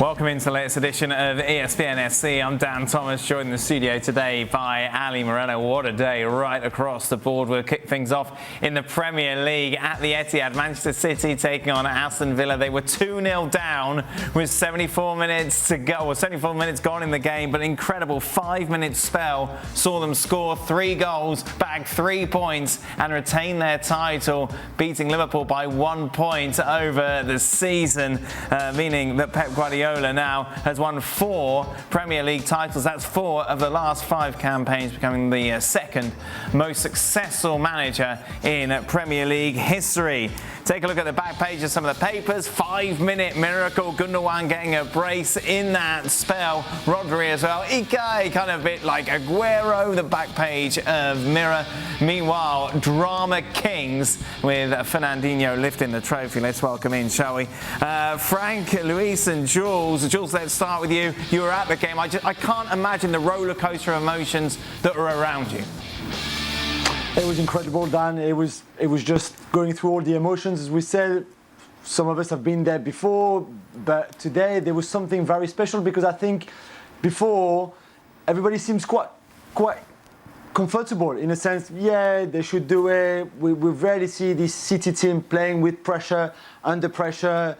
Welcome into the latest edition of ESPN FC. I'm Dan Thomas, joined in the studio today by Ali Moreno. What a day right across the board. We'll kick things off in the Premier League at the Etihad. Manchester City taking on Aston Villa. They were 2-0 down with 74 minutes to go. Well, 74 minutes gone in the game, but an incredible 5-minute spell saw them score 3 goals, bag 3 points and retain their title, beating Liverpool by 1 point over the season, meaning that Pep Guardiola now has won 4 Premier League titles. That's 4 of the last 5 campaigns, becoming the second most successful manager in Premier League history. Take a look at the back page of some of the papers. 5-minute miracle. Gundogan getting a brace in that spell. Rodri as well. Ike, kind of a bit like Aguero, the back page of Mirror. Meanwhile, Drama Kings with Fernandinho lifting the trophy. Let's welcome in, shall we? Frank, Luis and Jules. Jules, let's start with you. You were at the game. I can't imagine the roller coaster of emotions that were around you. It was incredible, Dan. It was just going through all the emotions. As we said, some of us have been there before, but today there was something very special because I think before everybody seems quite comfortable in a sense. Yeah, they should do it. We rarely see this City team playing with pressure, under pressure,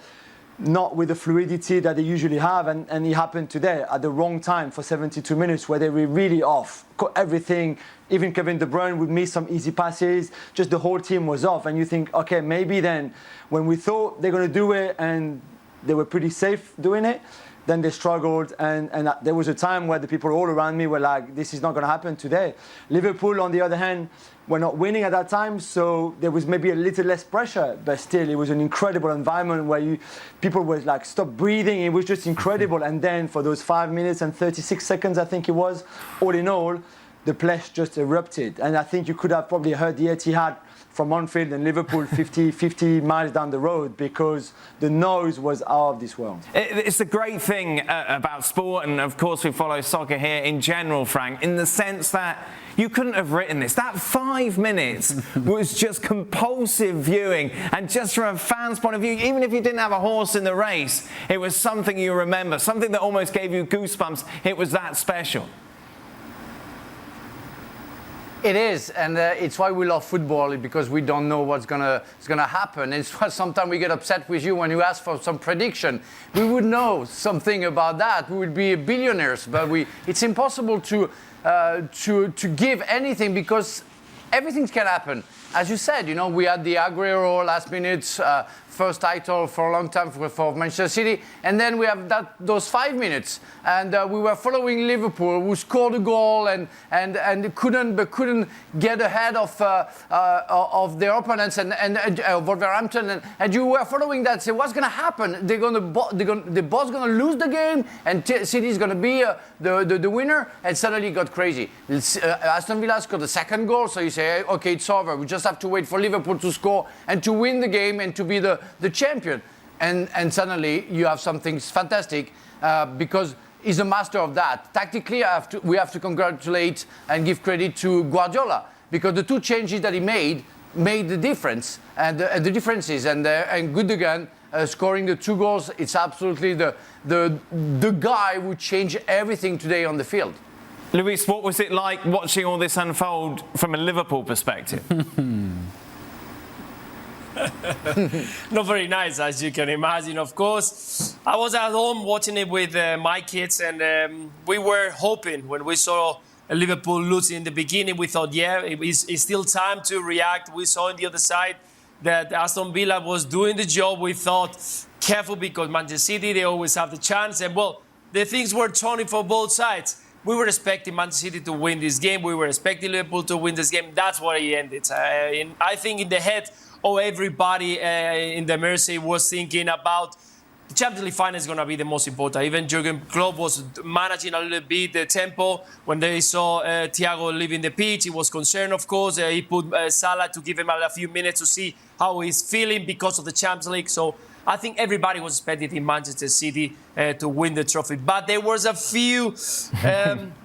not with the fluidity that they usually have, and it happened today at the wrong time for 72 minutes where they were really off. Got everything. Even Kevin De Bruyne would miss some easy passes. Just the whole team was off, and you think, okay, maybe then when we thought they're going to do it and they were pretty safe doing it, then they struggled, and there was a time where the people all around me were like, this is not going to happen today. Liverpool, on the other hand, were not winning at that time, so there was maybe a little less pressure, but still it was an incredible environment where people were like, stop breathing. It was just incredible. And then for those 5 minutes and 36 seconds, I think it was, all in all, the place just erupted. And I think you could have probably heard the Etihad from Anfield and Liverpool 50 miles down the road because the noise was out of this world. It's the great thing about sport, and of course we follow soccer here in general, Frank, in the sense that you couldn't have written this. That 5 minutes was just compulsive viewing, and just from a fan's point of view, even if you didn't have a horse in the race, it was something you remember, something that almost gave you goosebumps. It was that special. It is, and it's why we love football, because we don't know what's gonna happen. It's why sometimes we get upset with you when you ask for some prediction. We would know something about that. We would be billionaires, but it's impossible to give anything because everything can happen. As you said, we had the Aguero last minute first title for a long time for Manchester City, and then we have those 5 minutes, and we were following Liverpool, who scored a goal and couldn't get ahead of their opponents and Wolverhampton, and you were following that. So what's going to happen? They're both going to lose the game, and City is going to be the winner, and suddenly it got crazy. Aston Villa scored the second goal, so you say, okay, it's over. We just have to wait for Liverpool to score and to win the game and to be the champion, and suddenly you have something fantastic because he's a master of that. Tactically, we have to congratulate and give credit to Guardiola because the 2 changes that he made the difference, and the differences, and Gundogan scoring the 2 goals. It's absolutely the guy who changed everything today on the field. Luis, what was it like watching all this unfold from a Liverpool perspective? Not very nice, as you can imagine, of course. I was at home watching it with my kids, and we were hoping when we saw Liverpool losing in the beginning. We thought, yeah, it's still time to react. We saw on the other side that Aston Villa was doing the job. We thought, careful, because Manchester City, they always have the chance. And, well, the things were turning for both sides. We were expecting Manchester City to win this game. We were expecting Liverpool to win this game. That's where it ended. I think in the head of everybody in the Mersey was thinking about the Champions League final is going to be the most important. Even Jurgen Klopp was managing a little bit the tempo. When they saw Thiago leaving the pitch, he was concerned, of course. He put Salah to give him a few minutes to see how he's feeling because of the Champions League. So I think everybody was expecting in Manchester City to win the trophy. But there was a few,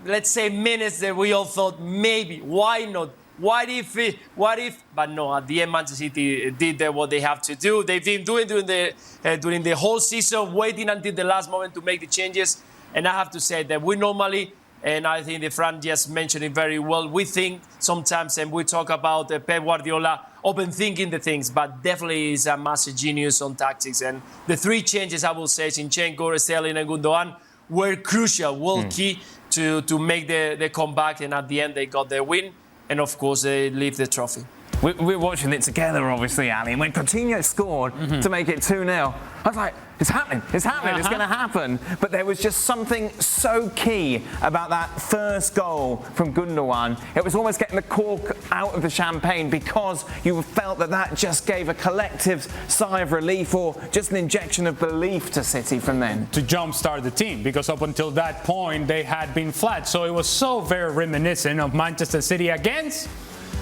let's say, minutes that we all thought maybe, why not what if? But no, at the end, Manchester City did what they have to do. They've been doing during the whole season, waiting until the last moment to make the changes. And I have to say that we normally, and I think the Fran just mentioned it very well, we think sometimes, and we talk about Pep Guardiola overthinking the things, but definitely is a massive genius on tactics. And the three changes, I will say, Zinchenko, Sterling and Gundogan, were crucial, key to make the comeback. And at the end, they got their win. And of course, they leave the trophy. We're watching it together, obviously, Ali. And when Coutinho scored to make it 2-0, I was like, it's happening, it's going to happen. But there was just something so key about that first goal from Gundogan. It was almost getting the cork out of the champagne because you felt that just gave a collective sigh of relief or just an injection of belief to City from then. To jumpstart the team, because up until that point, they had been flat. So it was so very reminiscent of Manchester City against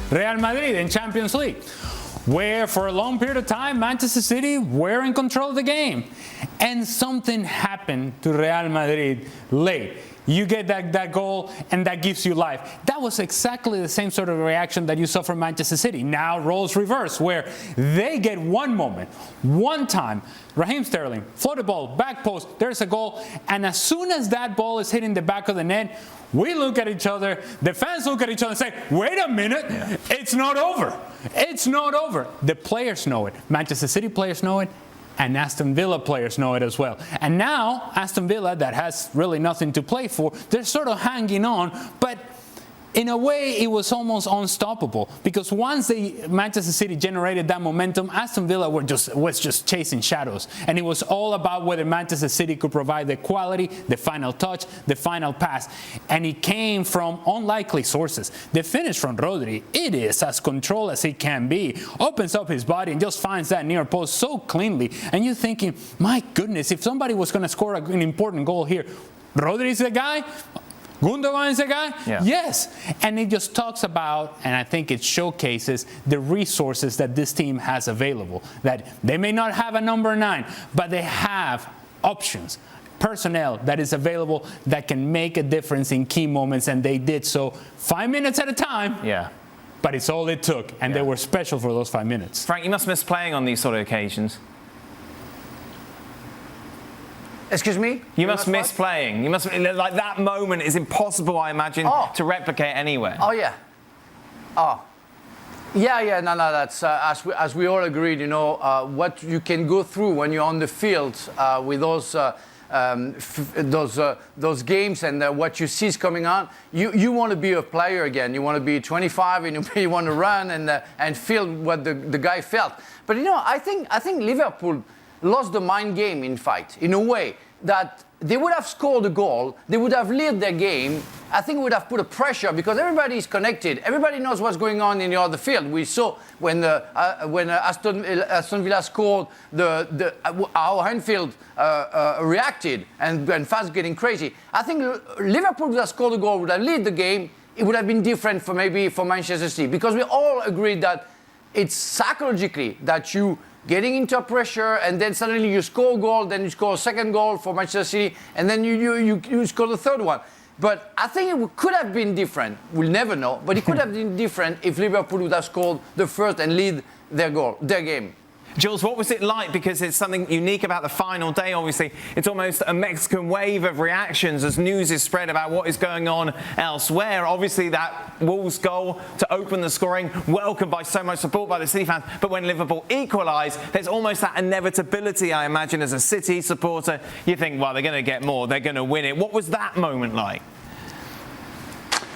Real Madrid in Champions League, where for a long period of time, Manchester City were in control of the game. And something happened to Real Madrid late. You get that goal, and that gives you life. That was exactly the same sort of reaction that you saw from Manchester City. Now roles reverse, where they get one moment, one time. Raheem Sterling, floated ball, back post, there's a goal. And as soon as that ball is hitting the back of the net, we look at each other, the fans look at each other and say, wait a minute, it's not over. It's not over. The players know it. Manchester City players know it. And Aston Villa players know it as well. And now, Aston Villa, that has really nothing to play for, they're sort of hanging on. But in a way, it was almost unstoppable. Because once Manchester City generated that momentum, Aston Villa was just chasing shadows. And it was all about whether Manchester City could provide the quality, the final touch, the final pass. And it came from unlikely sources. The finish from Rodri, it is as controlled as it can be. Opens up his body and just finds that near post so cleanly. And you're thinking, my goodness, if somebody was going to score an important goal here, Rodri's the guy? Gundogan is a guy? Yeah. Yes. And it just talks about, and I think it showcases the resources that this team has available. That they may not have a number 9, but they have options, personnel that is available that can make a difference in key moments, and they did so 5 minutes at a time. Yeah. But it's all it took, and they were special for those 5 minutes. Frank, you must miss playing on these sort of occasions. Excuse me? You must miss playing. You must, like, that moment is impossible, I imagine, to replicate anywhere. Oh, yeah. Oh. Yeah, no, that's, as we all agreed, you know, what you can go through when you're on the field with those games and what you see is coming on. You want to be a player again. You want to be 25 and you want to run and feel what the guy felt. But, you know, I think Liverpool lost the mind game in a way that they would have scored a goal, they would have led their game. I think it would have put a pressure because everybody is connected. Everybody knows what's going on in the other field. We saw when Aston Villa scored, our Anfield reacted and fast getting crazy. I think Liverpool would have scored a goal, would have led the game. It would have been different for Manchester City because we all agreed that it's psychologically that you getting into pressure, and then suddenly you score a goal, then you score a second goal for Manchester City, and then you score the third one. But I think it could have been different. We'll never know, but it could have been different if Liverpool would have scored the first and lead their game. Jules, what was it like? Because it's something unique about the final day, obviously. It's almost a Mexican wave of reactions as news is spread about what is going on elsewhere. Obviously, that Wolves goal to open the scoring, welcomed by so much support by the City fans. But when Liverpool equalise, there's almost that inevitability, I imagine, as a City supporter. You think, well, they're going to get more, they're going to win it. What was that moment like?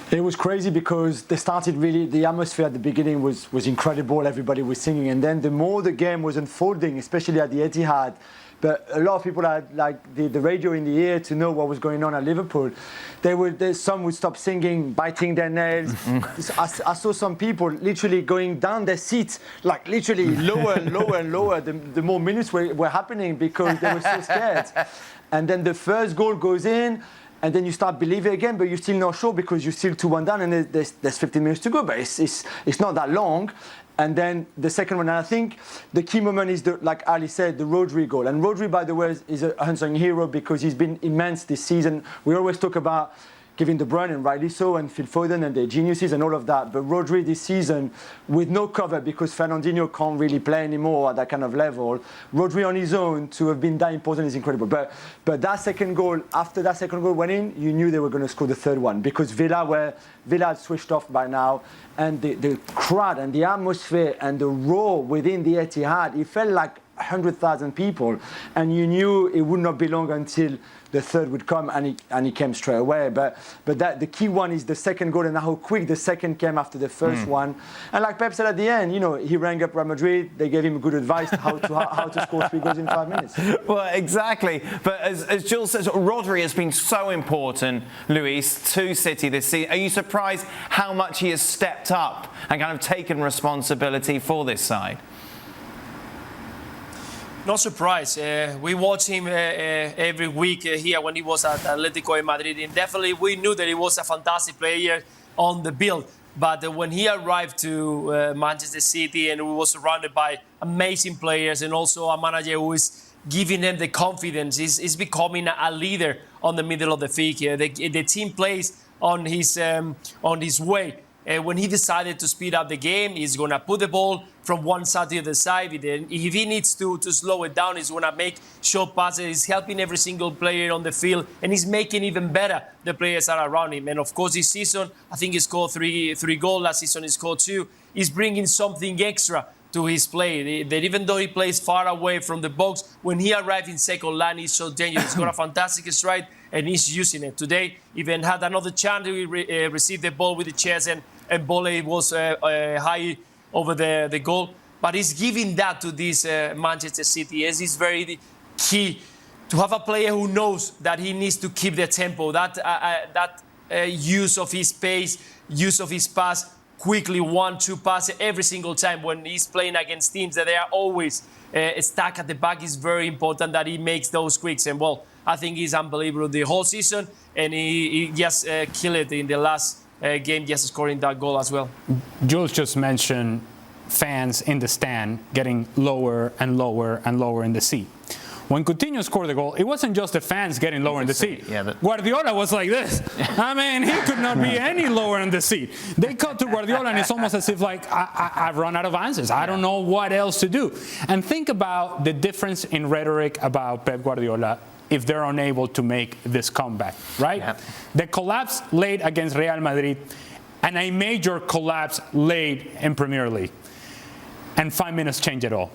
It was crazy because they started really, the atmosphere at the beginning was incredible, everybody was singing, and then the more the game was unfolding, especially at the Etihad, but a lot of people had like the radio in the ear to know what was going on at Liverpool. Some would stop singing, biting their nails. I saw some people literally going down their seats, like literally lower and lower and lower the more minutes were happening because they were so scared. And then the first goal goes in, and then you start believing again, but you're still not sure because you're still 2-1 down, and there's 15 minutes to go, but it's not that long. And then the second one, and I think the key moment is, like Ali said, the Rodri goal. And Rodri, by the way, is a unsung hero because he's been immense this season. We always talk about Kevin De Bruyne, and rightly so, and Phil Foden, and their geniuses and all of that. But Rodri this season, with no cover, because Fernandinho can't really play anymore at that kind of level, Rodri on his own to have been that important is incredible. But that second goal, after that second goal went in, you knew they were going to score the third one, because Villa had switched off by now, and the crowd and the atmosphere and the roar within the Etihad, it felt like 100,000 people, and you knew it would not be long until the third would come, and it came straight away. But that the key one is the second goal, and how quick the second came after the first one. And like Pep said at the end, he rang up Real Madrid. They gave him good advice how to score 3 goals in 5 minutes. Well, exactly. But as Jules says, Rodri has been so important, Luis, to City this season. Are you surprised how much he has stepped up and kind of taken responsibility for this side? Not surprised. We watch him every week here when he was at Atletico de Madrid. And definitely we knew that he was a fantastic player on the build. But when he arrived to Manchester City and we was surrounded by amazing players and also a manager who is giving them the confidence, is becoming a leader on the middle of the field. The team plays on his way. When he decided to speed up the game, he's going to put the ball from one side to the other side. If he needs to slow it down, he's going to make short passes. He's helping every single player on the field, and he's making even better the players that are around him. And of course, this season, I think he scored three goals. Last season, he scored 2. He's bringing something extra to his play. That even though he plays far away from the box, when he arrived in second line, he's so dangerous. He's got a fantastic stride, and he's using it. Today, even had another chance to receive the ball with the chest, and volley was high over the goal. But he's giving that to this Manchester City, as it's very key to have a player who knows that he needs to keep the tempo, that use of his pace, use of his pass, quickly 1-2 passes every single time when he's playing against teams that they are always stuck at the back. Is very important that he makes those quicks. And well, I think he's unbelievable the whole season, and he just killed it in the last game, just scoring that goal as well. Jules just mentioned fans in the stand getting lower and lower and lower in the seat. When Coutinho scored the goal, it wasn't just the fans getting lower in the seat. Yeah, Guardiola was like this. I mean, he could not be any lower in the seat. They cut to Guardiola, and it's almost as if, like, I've run out of answers. I don't know what else to do. And think about the difference in rhetoric about Pep Guardiola if they're unable to make this comeback, right? Yeah. The collapse late against Real Madrid and a major collapse late in Premier League. And 5 minutes change it all.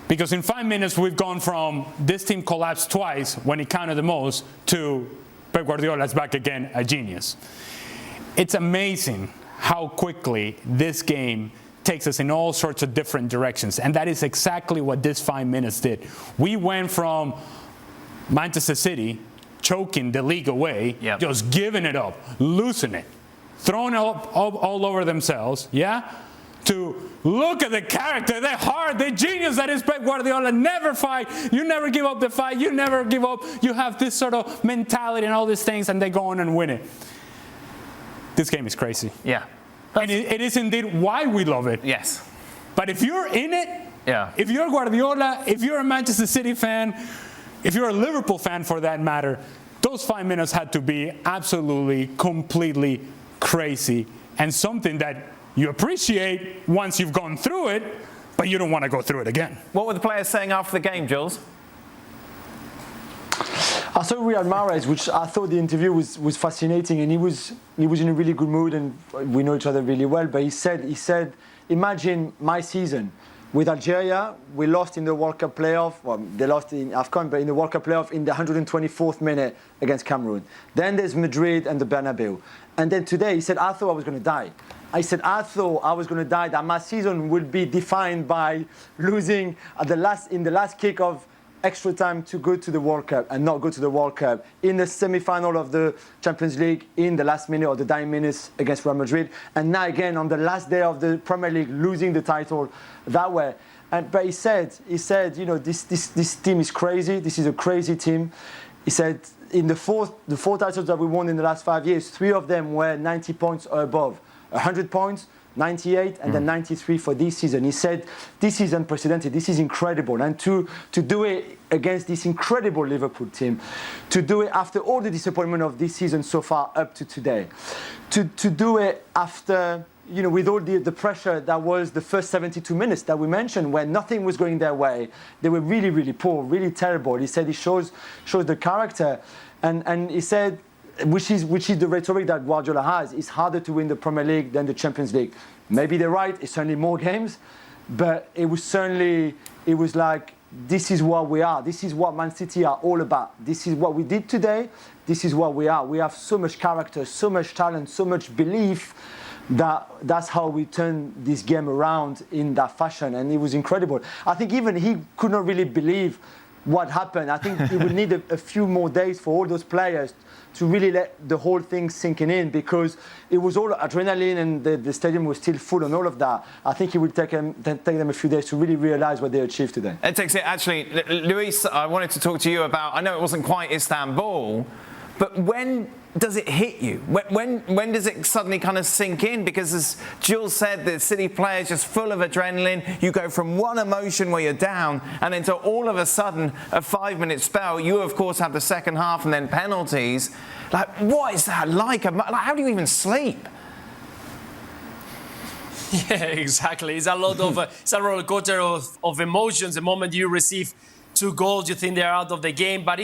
Because in 5 minutes, we've gone from this team collapsed twice when it counted the most to Pep Guardiola's back again, a genius. It's amazing how quickly this game takes us in all sorts of different directions. And that is exactly what this 5 minutes did. We went from Manchester City choking the league away, just giving it up, losing it, throwing it up all over themselves, to look at the character, the heart, the genius that is Pep Guardiola. Never fight. You never give up the fight. You never give up. You have this sort of mentality and all these things, and they go on and win it. This game is crazy. Yeah. And it is indeed why we love it. Yes. But if you're in it, if you're Guardiola, if you're a Manchester City fan, if you're a Liverpool fan for that matter, those 5 minutes had to be absolutely, completely crazy, and something that you appreciate once you've gone through it, but you don't want to go through it again. What were the players saying after the game, Jules? I saw Mahrez, which I thought the interview was fascinating, and he was in a really good mood, and we know each other really well. But he said, imagine my season. With Algeria, we lost in the World Cup playoff. Well, they lost in AFCON, but in the World Cup playoff in the 124th minute against Cameroon. Then there's Madrid and the Bernabeu. And then today, he said, I thought I was going to die. I said, I thought I was going to die, that my season would be defined by losing in the last kick of extra time to go to the World Cup and not go to the World Cup, in the semi-final of the Champions League, in the last minute or the dying minutes against Real Madrid, and now again on the last day of the Premier League, losing the title that way. But he said, this team is crazy. This is a crazy team. He said, in the four titles that we won in the last 5 years, 3 of them were 90 points or above. 100 points, 98 and then 93 for this season. He said, this is unprecedented, this is incredible. And to do it against this incredible Liverpool team, to do it after all the disappointment of this season so far up to today, to do it after, you know, with all the pressure that was the first 72 minutes that we mentioned, where nothing was going their way. They were really, really poor, really terrible. He said he shows the character. And he said, which is the rhetoric that Guardiola has, it's harder to win the Premier League than the Champions League. Maybe they're right, it's certainly more games, but it was like, this is what we are. This is what Man City are all about. This is what we did today. This is what we are. We have so much character, so much talent, so much belief that's how we turn this game around in that fashion. And it was incredible. I think even he could not really believe what happened. I think he would need a few more days for all those players to really let the whole thing sink in, because it was all adrenaline and the stadium was still full and all of that. I think it would take them a few days to really realize what they achieved today. It takes it, actually, Luis, I wanted to talk to you about, I know it wasn't quite Istanbul, but when does it hit you? When does it suddenly kind of sink in? Because as Jules said, the City players just full of adrenaline. You go from one emotion where you're down and then to all of a sudden a 5-minute spell. You, of course, have the second half and then penalties. Like, what is that like? How do you even sleep? Yeah, exactly. It's a lot of it's a roller coaster of emotions. The moment you receive 2 goals, you think they're out of the game, but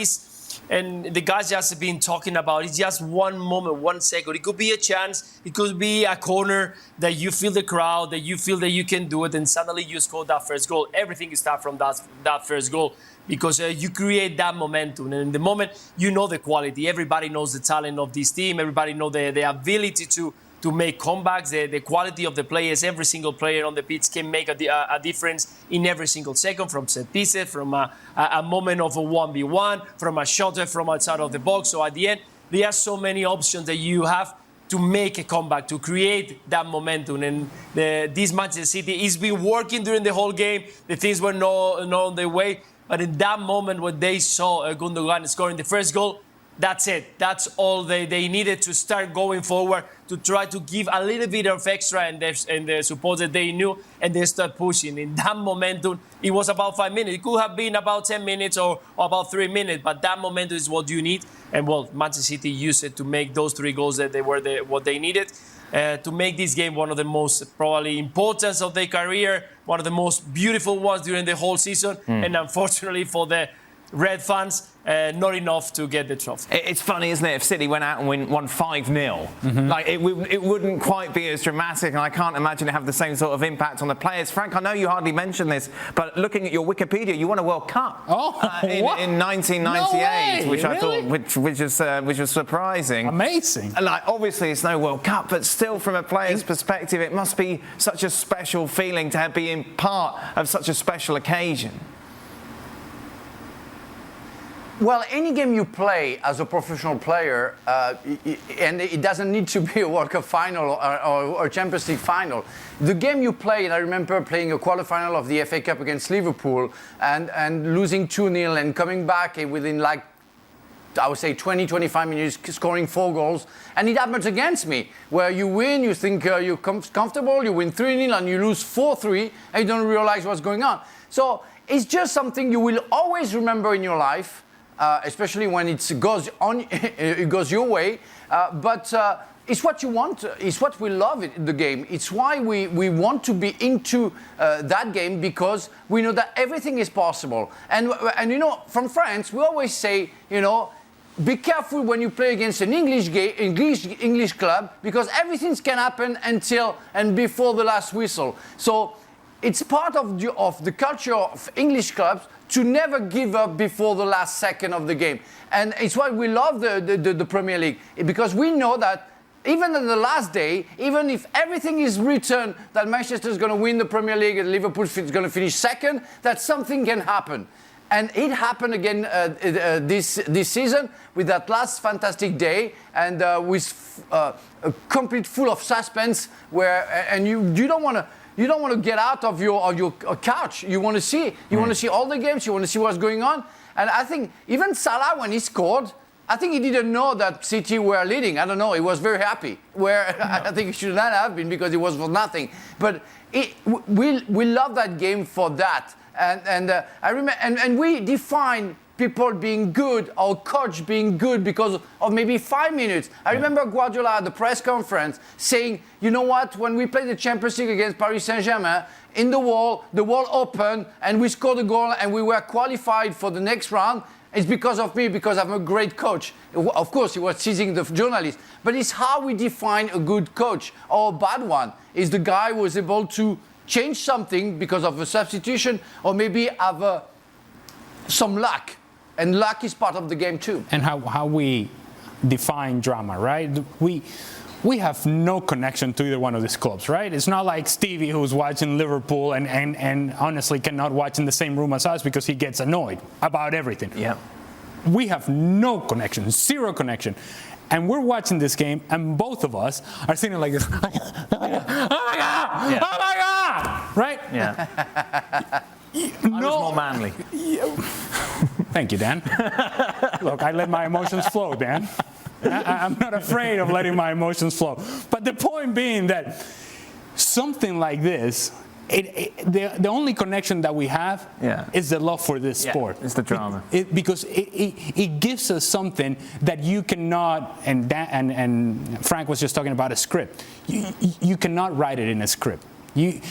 and the guys just have been talking about, it's just one moment, 1 second. It could be a chance, it could be a corner that you feel the crowd, that you feel that you can do it, and suddenly you score that first goal. Everything is starts from that first goal, because you create that momentum. And in the moment, you know the quality. Everybody knows the talent of this team. Everybody knows the ability to make comebacks, the quality of the players. Every single player on the pitch can make a difference in every single second, from set pieces, from a moment of a 1v1, from a shot from outside of the box. So at the end, there are so many options that you have to make a comeback, to create that momentum. And this Manchester City has been working during the whole game. The things were not on their way. But in that moment when they saw Gundogan scoring the first goal, that's it. That's all they needed to start going forward, to try to give a little bit of extra in the support that they knew, and they start pushing. In that momentum, it was about 5 minutes. It could have been about 10 minutes or about 3 minutes, but that momentum is what you need. And, well, Manchester City used it to make those 3 goals that they were what they needed to make this game one of the most probably important of their career, one of the most beautiful ones during the whole season. And unfortunately for the Red fans, not enough to get the trophy. It's funny, isn't it, if City went out and won 5-0. Like, it wouldn't quite be as dramatic, and I can't imagine it have the same sort of impact on the players. Frank, I know you hardly mentioned this, but looking at your Wikipedia, you won a World Cup in 1998, No which way, I thought which was surprising. Amazing. Like, obviously, it's no World Cup, but still, from a player's perspective, it must be such a special feeling to be in part of such a special occasion. Well, any game you play as a professional player, and it doesn't need to be a World Cup final or Champions League final. The game you play, and I remember playing a quarterfinal of the FA Cup against Liverpool and losing 2-0 and coming back within, like, I would say 20, 25 minutes, scoring 4 goals. And it happens against me, where you win, you think you're comfortable, you win 3-0 and you lose 4-3, and you don't realize what's going on. So it's just something you will always remember in your life. Especially when it goes your way, but it's what you want. It's what we love in the game. It's why we want to be into that game, because we know that everything is possible. And you know, from France, we always say, you know, be careful when you play against an English club, because everything can happen until and before the last whistle. So it's part of the culture of English clubs to never give up before the last second of the game. And it's why we love the Premier League, because we know that even on the last day, even if everything is written that Manchester is going to win the Premier League and Liverpool is going to finish second, that something can happen. And it happened again this season with that last fantastic day, and with a complete full of suspense, and you don't want to. You don't want to get out of your couch. You want to see. You want to see all the games. You want to see what's going on. And I think even Salah, when he scored, I think he didn't know that City were leading. I don't know. He was very happy. I think he should not have been because it was for nothing. But we love that game for that. And I remember, and we define people being good or coach being good because of maybe 5 minutes. I remember Guardiola at the press conference saying, you know what, when we played the Champions League against Paris Saint-Germain, in the wall opened and we scored a goal and we were qualified for the next round. It's because of me, because I'm a great coach. Of course, he was teasing the journalists, but it's how we define a good coach or a bad one. Is the guy who was able to change something because of a substitution or maybe have some luck. And luck is part of the game too. And how we define drama, right? We have no connection to either one of these clubs, right? It's not like Stevie, who's watching Liverpool and honestly cannot watch in the same room as us because he gets annoyed about everything. Yeah. We have no connection, zero connection. And we're watching this game, and both of us are sitting like this. Oh my God! Yeah. Oh my God! Right? Yeah. I was more manly. Thank you, Dan. Look, I let my emotions flow, Dan. I'm not afraid of letting my emotions flow. But the point being that something like this, the only connection that we have is the love for this sport. It's the drama. Because it gives us something that you cannot, and Frank was just talking about a script. You cannot write it in a script. You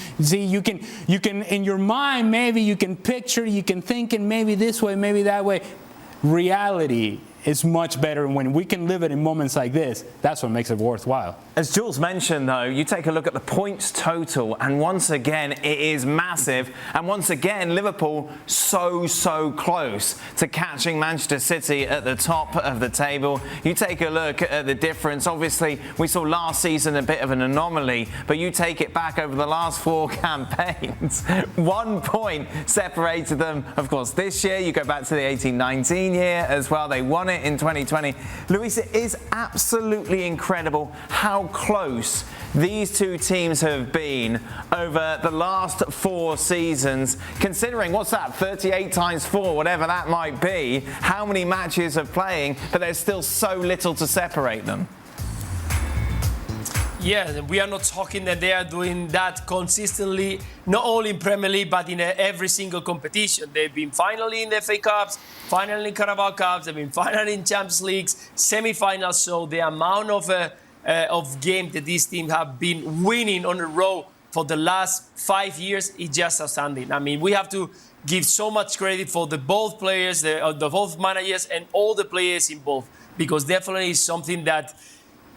can in your mind, maybe you can picture, you can think it maybe this way, maybe that way. Reality is much better, and when we can live it in moments like this, that's what makes it worthwhile. As Jules mentioned, though, you take a look at the points total, and once again, it is massive. And once again, Liverpool so close to catching Manchester City at the top of the table. You take a look at the difference. Obviously, we saw last season a bit of an anomaly, but you take it back over the last 4 campaigns. 1 point separated them. Of course, this year, you go back to the 18-19 year as well. They won it in 2020. Luis, it is absolutely incredible how close these two teams have been over the last 4 seasons, considering, what's that, 38 times 4, whatever that might be, how many matches of playing, but there's still so little to separate them. Yeah, we are not talking that they are doing that consistently, not only in Premier League, but in every single competition. They've been finally in the FA Cups, finally in Carabao Cups, they've been finally in Champions Leagues, semi-finals. So the amount of games that these teams have been winning on a row for the last 5 years is just outstanding. I mean, we have to give so much credit for the both players, the both managers, and all the players involved, because definitely it's something that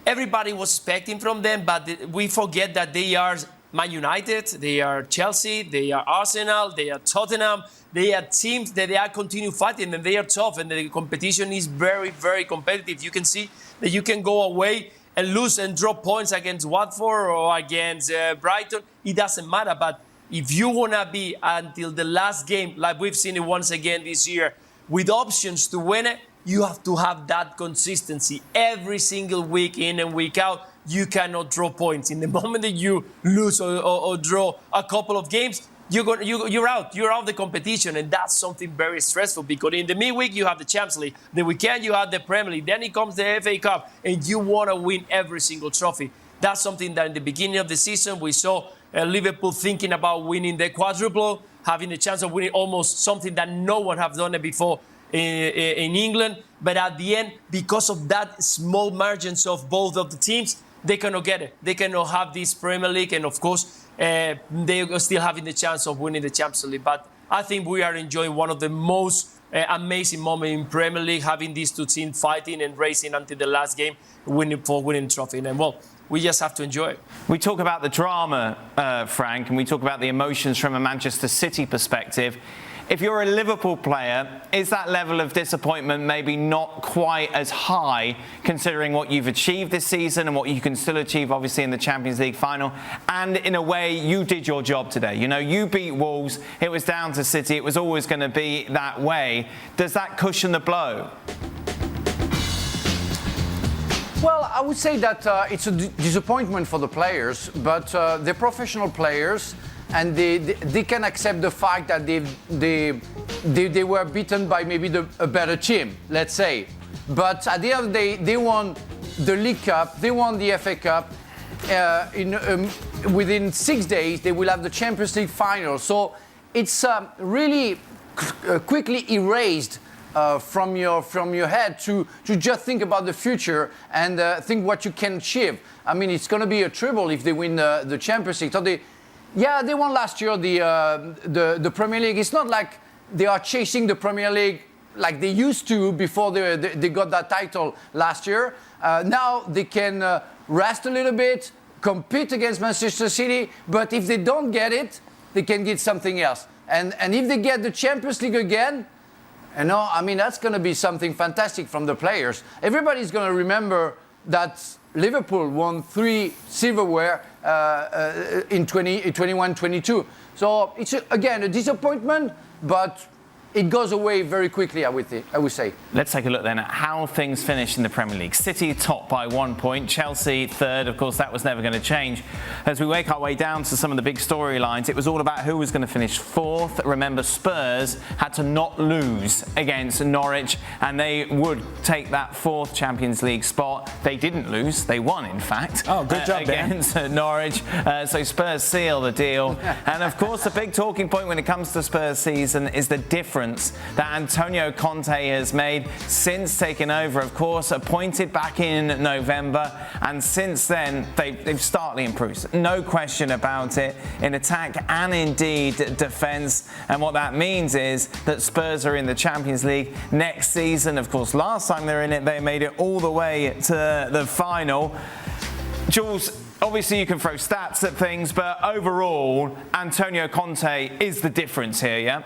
everybody was expecting from them, but we forget that they are Man United, they are Chelsea, they are Arsenal, they are Tottenham. They are teams that they are continue fighting, and they are tough, and the competition is very competitive. You can see that you can go away and lose and drop points against Watford or against Brighton. It doesn't matter, but if you want to be until the last game, like we've seen it once again this year, with options to win it, you have to have that consistency every single week in and week out. You cannot draw points. In the moment that you lose or draw a couple of games, you're out. You're out of the competition, and that's something very stressful, because in the midweek you have the Champions League, the weekend you have the Premier League, then it comes the FA Cup, and you want to win every single trophy. That's something that in the beginning of the season we saw Liverpool thinking about winning the quadruple, having the chance of winning almost something that no one have done it before in England, but at the end, because of that small margins of both of the teams, they cannot get it. They cannot have this Premier League, and of course, they are still having the chance of winning the Champions League. But I think we are enjoying one of the most amazing moments in Premier League, having these two teams fighting and racing until the last game, winning the trophy. And well, we just have to enjoy it. We talk about the drama, Frank, and we talk about the emotions from a Manchester City perspective. If you're a Liverpool player, is that level of disappointment maybe not quite as high, considering what you've achieved this season and what you can still achieve, obviously, in the Champions League final? And in a way, you did your job today. You know, you beat Wolves. It was down to City. It was always going to be that way. Does that cushion the blow? Well, I would say that it's a disappointment for the players, but they're professional players, and they can accept the fact that they were beaten by maybe a better team, let's say. But at the end of the day, they won the League Cup, they won the FA Cup. Within 6 days, they will have the Champions League final. So it's really quickly erased from your head to just think about the future and think what you can achieve. I mean, it's going to be a trouble if they win the Champions League. So they won last year the Premier League. It's not like they are chasing the Premier League like they used to before they got that title last year. Now they can rest a little bit, compete against Manchester City, but if they don't get it, they can get something else. And if they get the Champions League again, I mean, that's going to be something fantastic from the players. Everybody's going to remember that Liverpool won 3 silverware in 21-22. So it's, again, a disappointment, but it goes away very quickly, I would say. Let's take a look then at how things finished in the Premier League. City top by 1 point, Chelsea third. Of course, that was never going to change. As we make our way down to some of the big storylines, it was all about who was going to finish fourth. Remember, Spurs had to not lose against Norwich, and they would take that fourth Champions League spot. They didn't lose. They won, in fact. Oh, good job, against Norwich. So Spurs seal the deal. And, of course, the big talking point when it comes to Spurs season is the difference that Antonio Conte has made since taking over, of course, appointed back in November, and since then they've starkly improved. No question about it, in attack and indeed defence. And what that means is that Spurs are in the Champions League next season. Of course, last time they were in it, they made it all the way to the final. Jules, obviously you can throw stats at things, but overall, Antonio Conte is the difference here, yeah?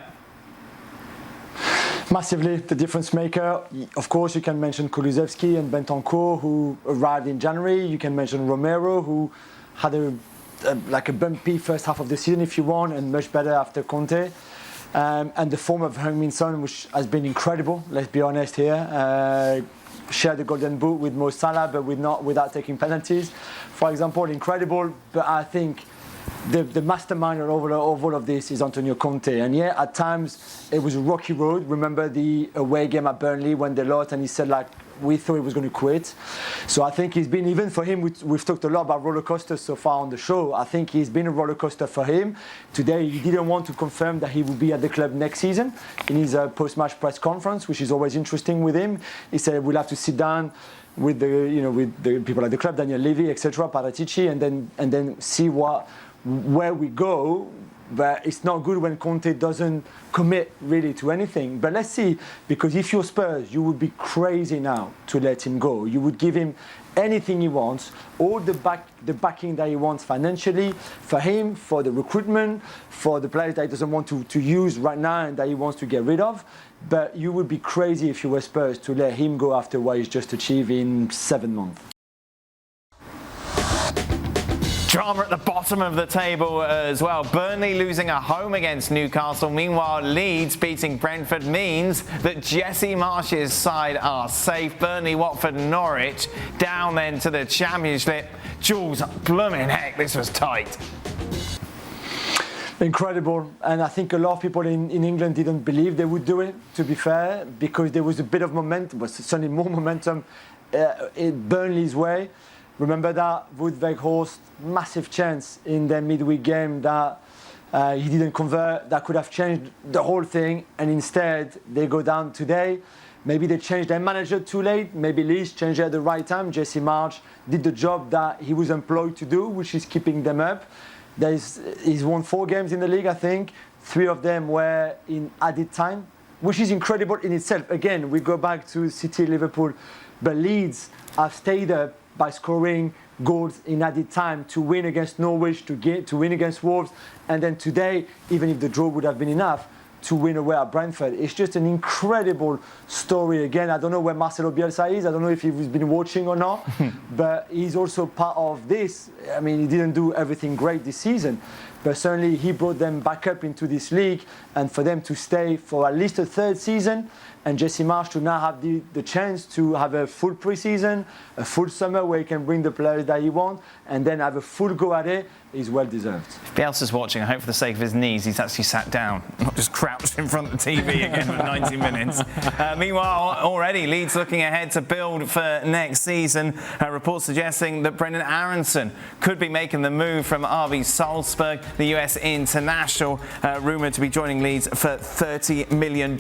Massively the difference maker. Of course, you can mention Kulusevski and Bentancur, who arrived in January. You can mention Romero, who had a bumpy first half of the season, if you want, and much better after Conte. And the form of Heung-min Son, which has been incredible, let's be honest here. Shared the golden boot with Mo Salah, but without taking penalties. For example, incredible, but I think the mastermind of all of this is Antonio Conte. And yeah, at times it was a rocky road. Remember the away game at Burnley when they lost and he said, like, we thought he was going to quit. So I think he's been, even for him, we've talked a lot about roller coasters so far on the show. I think he's been a roller coaster for him. Today he didn't want to confirm that he will be at the club next season in his post-match press conference, which is always interesting with him. He said we'll have to sit down with the people at the club, Daniel Levy, etc., Paratici, and then see where we go. But it's not good when Conte doesn't commit really to anything. But let's see, because if you're Spurs, you would be crazy now to let him go. You would give him anything he wants, all the backing that he wants financially, for him, for the recruitment, for the players that he doesn't want to use right now and that he wants to get rid of. But you would be crazy if you were Spurs to let him go after what he's just achieved in 7 months. Drama at the bottom of the table as well. Burnley losing at home against Newcastle. Meanwhile, Leeds beating Brentford means that Jesse Marsch's side are safe. Burnley, Watford, Norwich down then to the Championship. Jules, blooming heck, this was tight. Incredible, and I think a lot of people in England didn't believe they would do it, to be fair, because there was a bit of momentum, but certainly more momentum in Burnley's way. Remember that Wout Weghorst, massive chance in their midweek game that he didn't convert, that could have changed the whole thing, and instead they go down today. Maybe they changed their manager too late, maybe Leeds changed it at the right time. Jesse Marsch did the job that he was employed to do, which is keeping them up. He's won 4 games in the league, I think. 3 of them were in added time, which is incredible in itself. Again, we go back to City, Liverpool, but Leeds have stayed up by scoring goals in added time to win against Norwich, to win against Wolves, and then today, even if the draw would have been enough, to win away at Brentford. It's just an incredible story. Again, I don't know where Marcelo Bielsa is. I don't know if he's been watching or not, but he's also part of this. I mean, he didn't do everything great this season, but certainly he brought them back up into this league, and for them to stay for at least a 3rd season, and Jesse Marsch to now have the chance to have a full pre-season, a full summer where he can bring the players that he wants, and then have a full go at it, is well deserved. If Bielsa's watching, I hope for the sake of his knees, he's actually sat down, not just crouched in front of the TV again for 90 minutes. Meanwhile, already Leeds looking ahead to build for next season. Reports suggesting that Brendan Aronson could be making the move from RB Salzburg, the US international, rumoured to be joining Leeds for $30 million.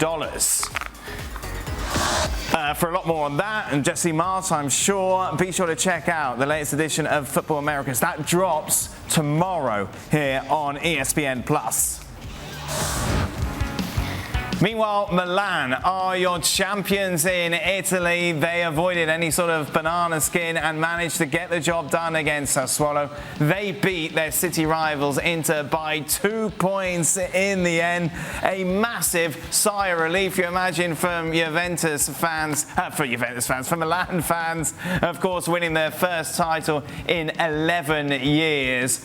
For a lot more on that and Jesse Mars, I'm sure, be sure to check out the latest edition of Football Americas. That drops tomorrow here on ESPN+. Meanwhile, Milan are your champions in Italy. They avoided any sort of banana skin and managed to get the job done against Sassuolo. They beat their city rivals Inter by 2 points in the end. A massive sigh of relief, you imagine, from Milan fans, of course, winning their first title in 11 years.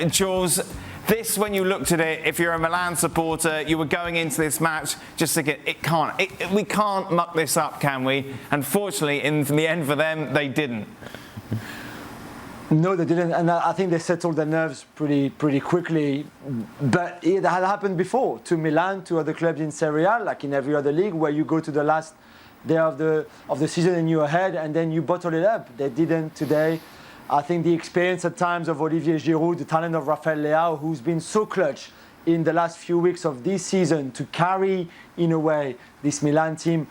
Jules, this, when you looked at it, if you're a Milan supporter, you were going into this match just thinking, we can't muck this up, can we? Unfortunately, in the end for them, they didn't. No, they didn't, and I think they settled their nerves pretty quickly. But it had happened before to Milan, to other clubs in Serie A, like in every other league, where you go to the last day of the season and you're ahead, and then you bottle it up. They didn't today. I think the experience at times of Olivier Giroud, the talent of Rafael Leao, who's been so clutch in the last few weeks of this season to carry, in a way, this Milan team,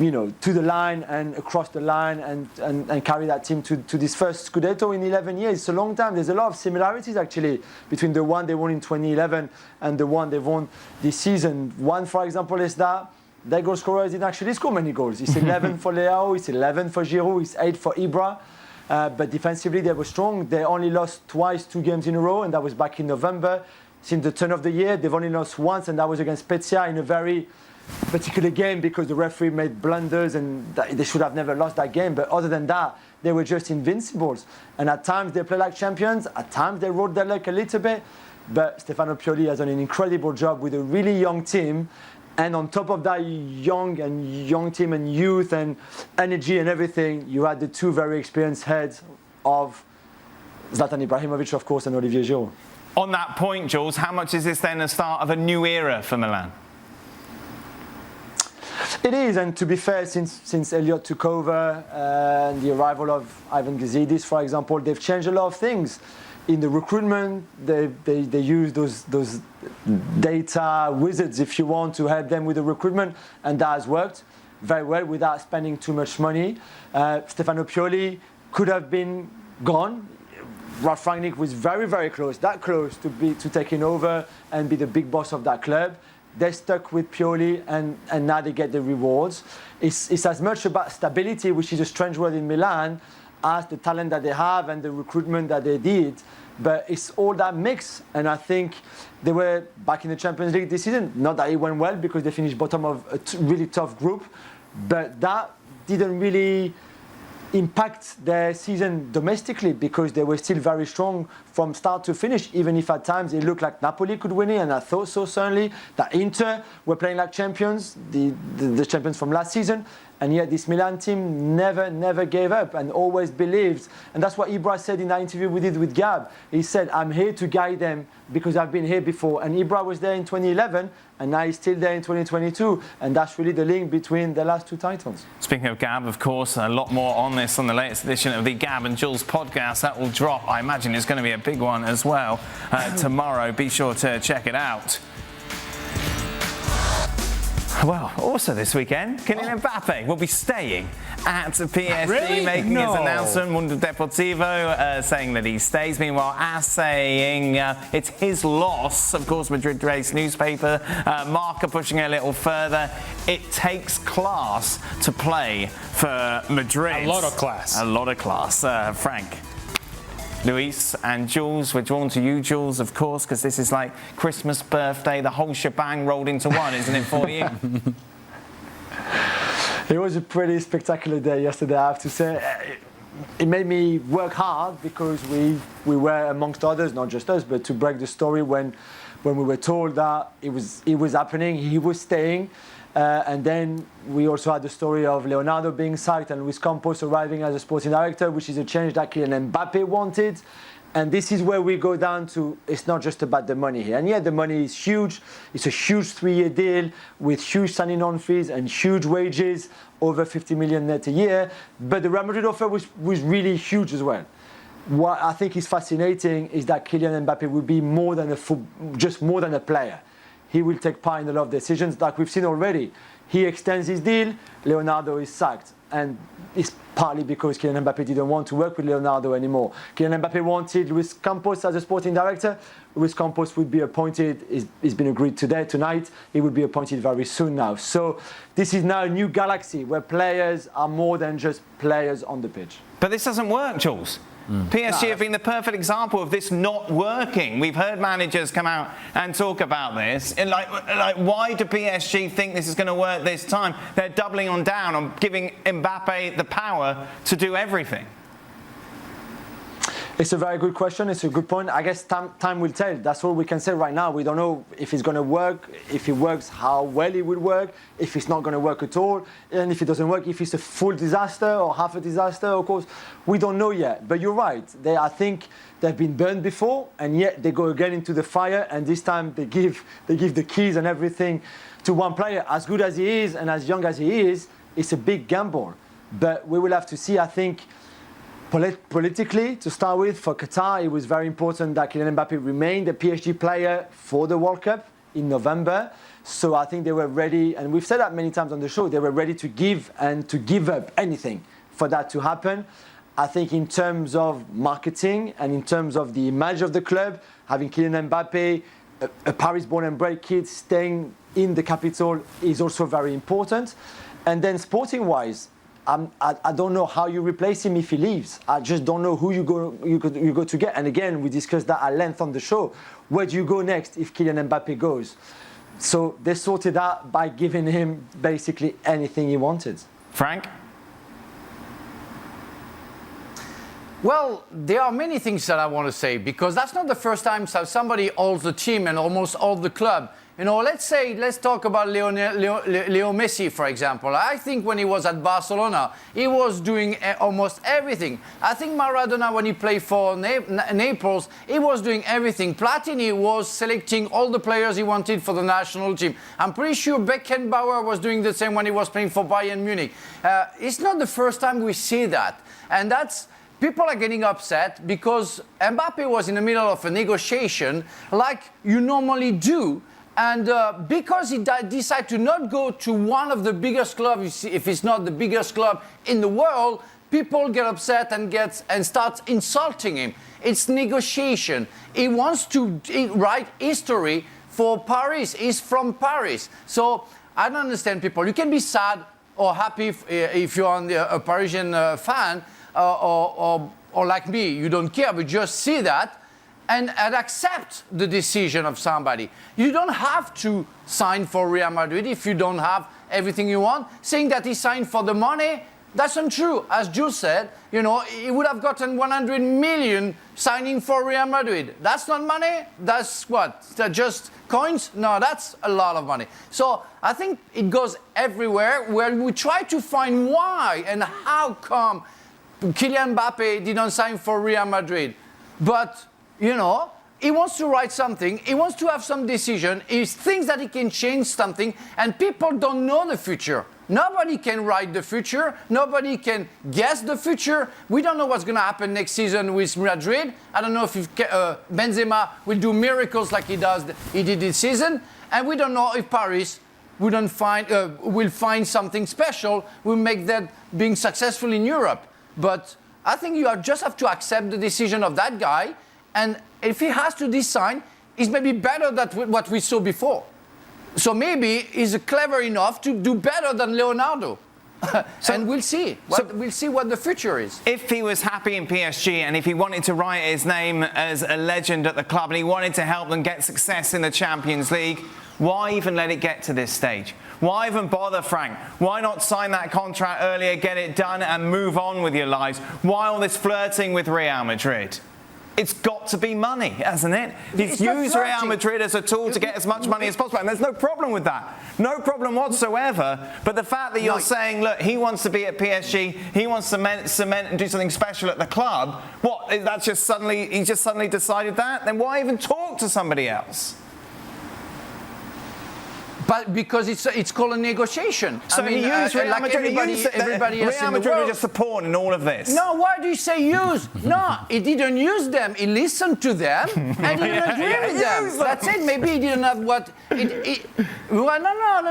to the line and across the line and carry that team to this first Scudetto in 11 years. It's a long time. There's a lot of similarities, actually, between the one they won in 2011 and the one they've won this season. One, for example, is that their goal scorers didn't actually score many goals. It's 11 for Leao, it's 11 for Giroud, it's 8 for Ibra. But defensively, they were strong. They only lost twice, 2 games in a row, and that was back in November. Since the turn of the year, they've only lost once, and that was against Spezia in a very particular game because the referee made blunders and they should have never lost that game. But other than that, they were just invincibles. And at times, they play like champions. At times, they rode their luck a little bit. But Stefano Pioli has done an incredible job with a really young team. And on top of that young team and youth and energy and everything, you had the 2 very experienced heads of Zlatan Ibrahimovic, of course, and Olivier Giroud. On that point, Jules, how much is this then the start of a new era for Milan? It is, and to be fair, since Elliott took over and the arrival of Ivan Gazidis, for example, they've changed a lot of things. In the recruitment, they use those data wizards, if you want, to help them with the recruitment, and that has worked very well without spending too much money. Stefano Pioli could have been gone. Ralf Rangnick was very, very close, that close to taking over and be the big boss of that club. They stuck with Pioli, and now they get the rewards. It's as much about stability, which is a strange word in Milan, as the talent that they have and the recruitment that they did. But it's all that mix, and I think they were back in the Champions League this season. Not that it went well because they finished bottom of a really tough group, but that didn't really impact their season domestically because they were still very strong from start to finish, even if at times it looked like Napoli could win it, and I thought so certainly, that Inter were playing like champions, the champions from last season, and yet this Milan team never gave up and always believed. And that's what Ibra said in that interview we did with Gab. He said, I'm here to guide them because I've been here before. And Ibra was there in 2011, and now he's still there in 2022. And that's really the link between the last 2 titles. Speaking of Gab, of course, a lot more on this on the latest edition of the Gab and Jules podcast. That will drop. I imagine it's going to be a big one as well tomorrow. Be sure to check it out. Well, also this weekend, Kylian Mbappe will be staying at PSG, Really? making his announcement. Mundo Deportivo saying that he stays. Meanwhile, AS saying it's his loss. Of course, Madrid-based newspaper Marca pushing it a little further. It takes class to play for Madrid. A lot of class. A lot of class. Frank. Luis and Jules, we're drawn to you, Jules, of course, because this is like Christmas, birthday, the whole shebang rolled into one, isn't it, for you? It was a pretty spectacular day yesterday, I have to say. It made me work hard because we were amongst others, not just us, but to break the story when we were told that it was happening, he was staying. And then we also had the story of Leonardo being sacked and Luis Campos arriving as a sporting director, which is a change that Kylian Mbappe wanted. And this is where we go down to, it's not just about the money here. And yeah, the money is huge. It's a huge 3-year deal with huge signing on fees and huge wages, over 50 million net a year. But the Real Madrid offer was really huge as well. What I think is fascinating is that Kylian Mbappe will be more than just more than a player. He will take part in a lot of decisions, like we've seen already. He extends his deal, Leonardo is sacked. And it's partly because Kylian Mbappe didn't want to work with Leonardo anymore. Kylian Mbappe wanted Luis Campos as a sporting director. Luis Campos would be appointed, he's been agreed tonight. He will be appointed very soon now. So this is now a new galaxy where players are more than just players on the pitch. But this doesn't work, Jules. PSG have been the perfect example of this not working. We've heard managers come out and talk about this. And like, why do PSG think this is going to work this time? They're doubling down on giving Mbappe the power to do everything. It's a very good question. It's a good point. I guess time will tell. That's all we can say right now. We don't know if it's going to work, if it works, how well it will work, if it's not going to work at all, and if it doesn't work, if it's a full disaster or half a disaster. Of course, we don't know yet. But you're right. I think they've been burned before, and yet they go again into the fire. And this time they give the keys and everything to one player. As good as he is and as young as he is, it's a big gamble. But we will have to see. I think. Politically, to start with, for Qatar, it was very important that Kylian Mbappe remained a PSG player for the World Cup in November. So I think they were ready, and we've said that many times on the show, they were ready to give up anything for that to happen. I think in terms of marketing and in terms of the image of the club, having Kylian Mbappe, a Paris-born and bred kid, staying in the capital is also very important. And then sporting-wise, I don't know how you replace him if he leaves. I just don't know who you go to get. And again, we discussed that at length on the show. Where do you go next if Kylian Mbappe goes? So they sorted out by giving him basically anything he wanted. Frank? Well, there are many things that I want to say, because that's not the first time somebody owns the team and almost owns the club. You know, let's talk about Leo Messi, for example. I think when he was at Barcelona, he was doing almost everything. I think Maradona, when he played for Naples, he was doing everything. Platini was selecting all the players he wanted for the national team. I'm pretty sure Beckenbauer was doing the same when he was playing for Bayern Munich. It's not the first time we see that. And that's... People are getting upset because Mbappe was in the middle of a negotiation like you normally do. And because he decided to not go to one of the biggest clubs, if it's not the biggest club in the world, people get upset and start insulting him. It's negotiation. He wants to write history for Paris. He's from Paris. So I don't understand people. You can be sad or happy if you're a Parisian fan, or like me, you don't care, but just see that and accept the decision of somebody. You don't have to sign for Real Madrid if you don't have everything you want. Saying that he signed for the money, that's untrue. As Jules said, you know, he would have gotten 100 million signing for Real Madrid. That's not money. That's what? That just coins? No, that's a lot of money. So I think it goes everywhere where we try to find why and how come Kylian Mbappe didn't sign for Real Madrid. But, you know, he wants to write something. He wants to have some decision. He thinks that he can change something. And people don't know the future. Nobody can write the future. Nobody can guess the future. We don't know what's going to happen next season with Madrid. I don't know if Benzema will do miracles like he did this season. And we don't know if Paris will find something special, will make that being successful in Europe. But I think you just have to accept the decision of that guy. And if he has to decide, it's maybe better than what we saw before. So maybe he's clever enough to do better than Leonardo. And we'll see. We'll see what the future is. If he was happy in PSG and if he wanted to write his name as a legend at the club and he wanted to help them get success in the Champions League, why even let it get to this stage? Why even bother, Frank? Why not sign that contract earlier, get it done and move on with your lives? Why all this flirting with Real Madrid? it's got to be money, hasn't it? He's not used Real flirting. Madrid as a tool to get as much money as possible, and there's no problem with that. No problem whatsoever. But the fact that you're saying, look, he wants to be at PSG, he wants to cement and do something special at the club, what, that's just suddenly, he just suddenly decided that? Then why even talk to somebody else? But because it's called a negotiation. So I mean, he used Real like Madrid. everybody else Real in the Madrid are world. just the pawn in all of this. No, why do you say use? No, he didn't use them. He listened to them and he didn't agree with them. That's it. Maybe he didn't have what. Well,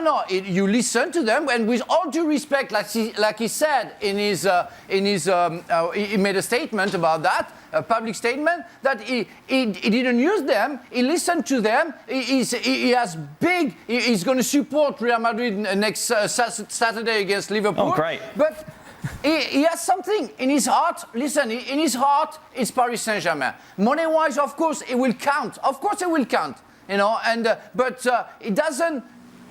no. You listen to them, and with all due respect, like he said in his, he made a statement about that. A public statement that he didn't use them. He listened to them. He's going to support Real Madrid next Saturday against Liverpool. Oh, great! But he has something in his heart. Listen, in his heart, it's Paris Saint-Germain. Money-wise, of course, it will count. Of course, it will count. You know, and but it doesn't.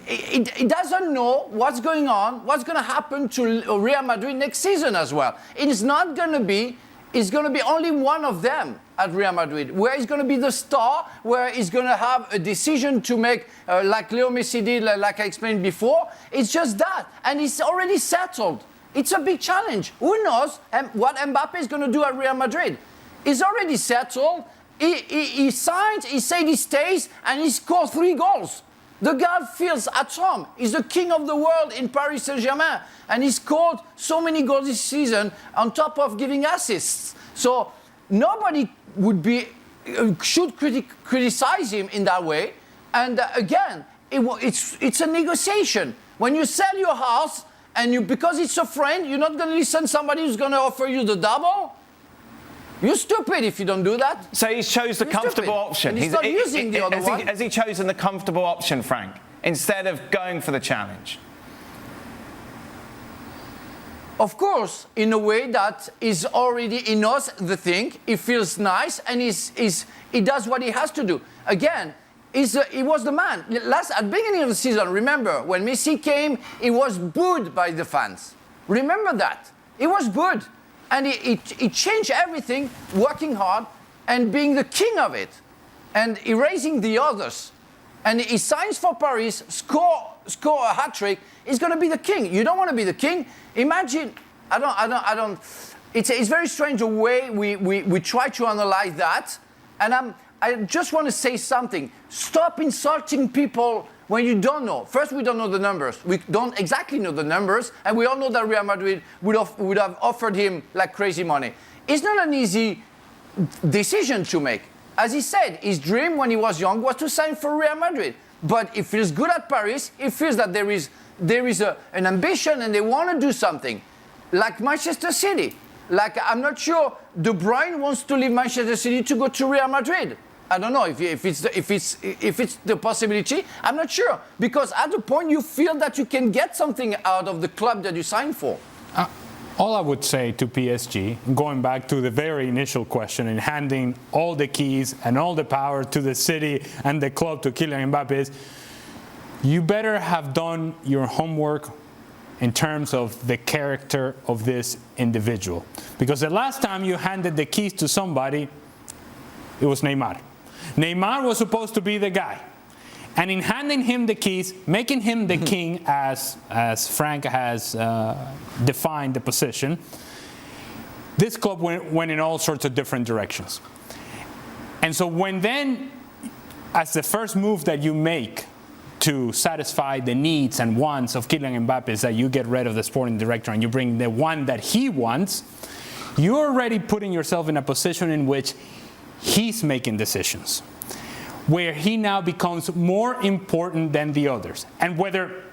It doesn't know what's going on, what's going to happen to Real Madrid next season as well. It is not going to be. It's going to be only one of them at Real Madrid, where he's going to be the star, where he's going to have a decision to make, like Leo Messi did, like I explained before. It's just that. And it's already settled. It's a big challenge. Who knows what Mbappe is going to do at Real Madrid? It's already settled. He signed, he said he stays, and he scored 3 goals. The guy feels at home. He's the king of the world in Paris Saint-Germain. And he scored so many goals this season on top of giving assists. So nobody should criticize him in that way. And again, it's a negotiation. When you sell your house and because it's a friend, you're not going to listen to somebody who's going to offer you the double. You're stupid if you don't do that. So he's chose the comfortable option. And he's not using the other one. Has he chosen the comfortable option, Frank, instead of going for the challenge? Of course, in a way that is already, he knows the thing, he feels nice, and he does what he has to do. Again, he was the man. At the beginning of the season, remember, when Messi came, he was booed by the fans. Remember that. He was booed. And he changed everything, working hard and being the king of it, and erasing the others. And he signs for Paris, score a hat-trick. He's going to be the king. You don't want to be the king. Imagine, I don't. It's very strange the way we try to analyze that. And I just want to say something. Stop insulting people when you don't know. First, we don't know the numbers. We don't exactly know the numbers, and we all know that Real Madrid would have offered him like crazy money. It's not an easy decision to make. As he said, his dream when he was young was to sign for Real Madrid. But he feels good at Paris. He feels that there is an ambition and they want to do something. Like Manchester City. Like, I'm not sure De Bruyne wants to leave Manchester City to go to Real Madrid. I don't know if it's the possibility. I'm not sure, because at the point you feel that you can get something out of the club that you signed for. All I would say to PSG, going back to the very initial question and handing all the keys and all the power to the city and the club to Kylian Mbappe, is you better have done your homework in terms of the character of this individual. Because the last time you handed the keys to somebody, it was Neymar. Neymar was supposed to be the guy. And in handing him the keys, making him the king, as Frank has defined the position, this club went in all sorts of different directions. And so when then, as the first move that you make to satisfy the needs and wants of Kylian Mbappe is that you get rid of the sporting director and you bring the one that he wants, you're already putting yourself in a position in which he's making decisions, where he now becomes more important than the others. And whether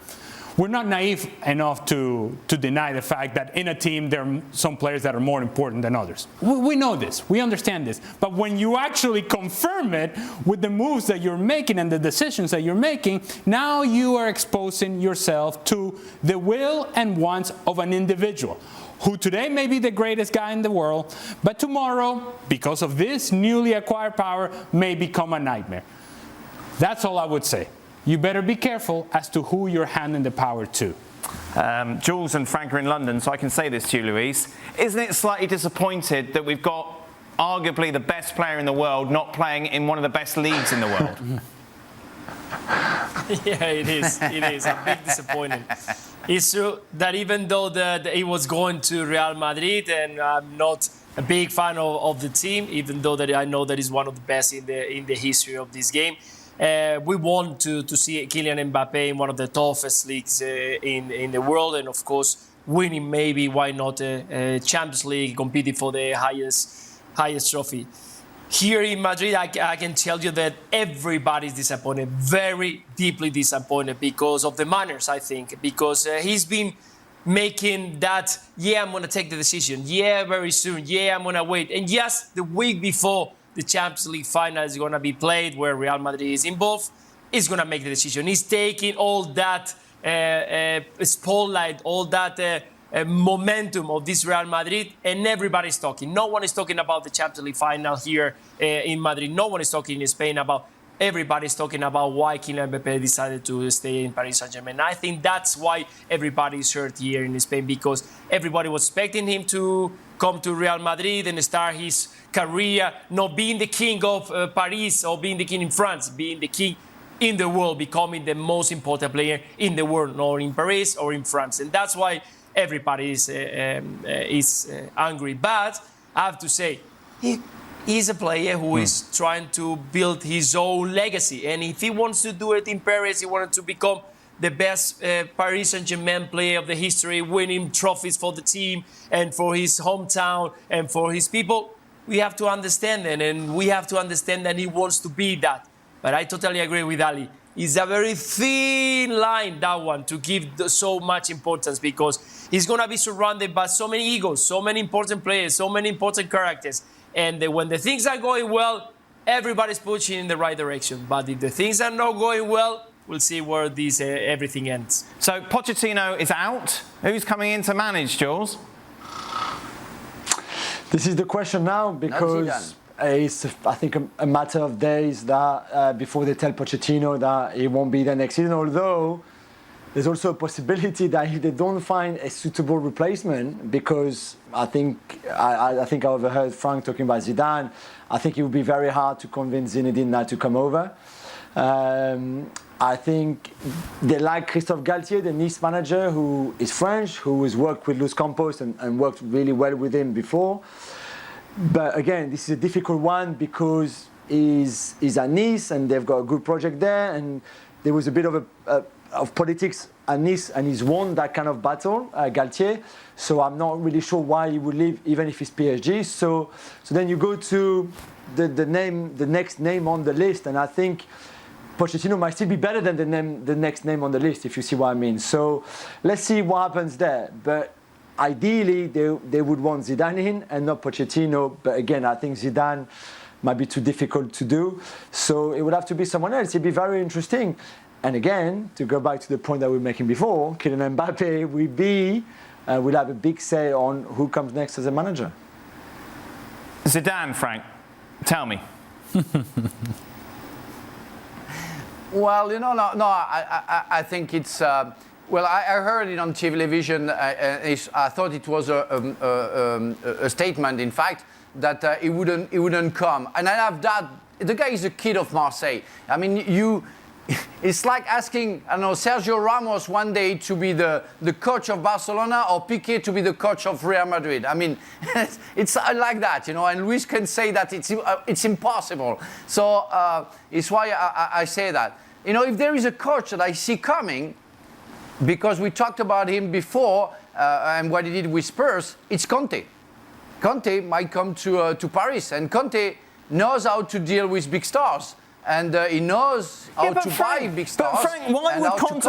we're not naive enough to deny the fact that in a team there are some players that are more important than others. We know this, we understand this. But when you actually confirm it with the moves that you're making and the decisions that you're making, now you are exposing yourself to the will and wants of an individual, who today may be the greatest guy in the world, but tomorrow, because of this newly acquired power, may become a nightmare. That's all I would say. You better be careful as to who you're handing the power to. Jules and Frank are in London, so I can say this to you, Luis. Isn't it slightly disappointed that we've got arguably the best player in the world, not playing in one of the best leagues in the world? Yeah, it is. It is a big disappointment. It's true that even though he was going to Real Madrid, and I'm not a big fan of the team, even though that I know that he's one of the best in the history of this game. We want to see Kylian Mbappe in one of the toughest leagues in the world, and of course winning maybe, why not, a Champions League, competing for the highest trophy. Here in Madrid, I can tell you that everybody's disappointed, very deeply disappointed because of the manners, I think, because he's been making that, I'm going to take the decision, very soon, I'm going to wait. And yes, the week before the Champions League final is going to be played, where Real Madrid is involved, he's going to make the decision. He's taking all that spotlight, all that momentum of this Real Madrid, and everybody's talking. No one is talking about the Champions League final here in Madrid. No one is talking in Spain about. Everybody's talking about why Kylian Mbappe decided to stay in Paris Saint-Germain. I think that's why everybody's hurt here in Spain, because everybody was expecting him to come to Real Madrid and start his career, not being the king of Paris or being the king in France, being the king in the world, becoming the most important player in the world, not in Paris or in France. And that's why everybody is angry. But I have to say, he's a player who is trying to build his own legacy. And if he wants to do it in Paris, he wanted to become the best Paris Saint-Germain player of the history, winning trophies for the team and for his hometown and for his people, we have to understand it. And we have to understand that he wants to be that. But I totally agree with Ali. It's a very thin line, that one, to give so much importance, because he's going to be surrounded by so many egos, so many important players, so many important characters. And when the things are going well, everybody's pushing in the right direction. But if the things are not going well, we'll see where this everything ends. So Pochettino is out. Who's coming in to manage, Jules? This is the question now, because it's, I think, a matter of days that before they tell Pochettino that he won't be there next season. Although there's also a possibility that if they don't find a suitable replacement, because I think I overheard Frank talking about Zidane. I think it would be very hard to convince Zinedine not to come over. I think they like Christophe Galtier, the Nice manager, who is French, who has worked with Luis Campos and worked really well with him before. But again, this is a difficult one because he's at Nice and they've got a good project there, and there was a bit of politics at Nice, and he's won that kind of battle, Galtier. So I'm not really sure why he would leave, even if it's PSG. So then you go to the next name on the list, and I think Pochettino might still be better than the next name on the list, if you see what I mean. So let's see what happens there. But ideally, they would want Zidane in and not Pochettino. But again, I think Zidane might be too difficult to do. So it would have to be someone else. It'd be very interesting. And again, to go back to the point that we were making before, Kylian Mbappe will have a big say on who comes next as a manager. Zidane, Frank, tell me. Well, I think it's. Well, I heard it on television. I thought it was a statement, in fact, that it wouldn't come. And I have that. The guy is a kid of Marseille. I mean, it's like asking, I don't know, Sergio Ramos one day to be the coach of Barcelona, or Piqué to be the coach of Real Madrid. I mean, it's like that, and Luis can say that it's impossible. So it's why I say that. If there is a coach that I see coming, because we talked about him before and what he did with Spurs, it's Conte. Conte might come to Paris, and Conte knows how to deal with big stars. And he knows how to buy big stars. But Frank,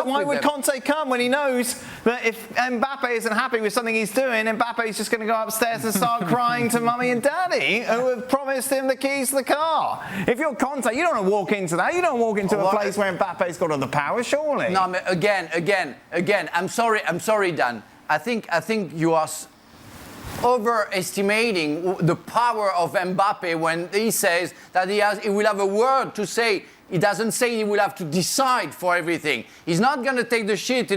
why would Conte come when he knows that if Mbappe isn't happy with something he's doing, Mbappe's just going to go upstairs and start crying to mummy and daddy who have promised him the keys to the car? If you're Conte, you don't want to walk into that. You don't walk into a place where Mbappe's got all the power, surely. No, again. I'm sorry, Dan. I think you are overestimating the power of Mbappe when he says that he will have a word to say. He doesn't say he will have to decide for everything. He's not going to take the shit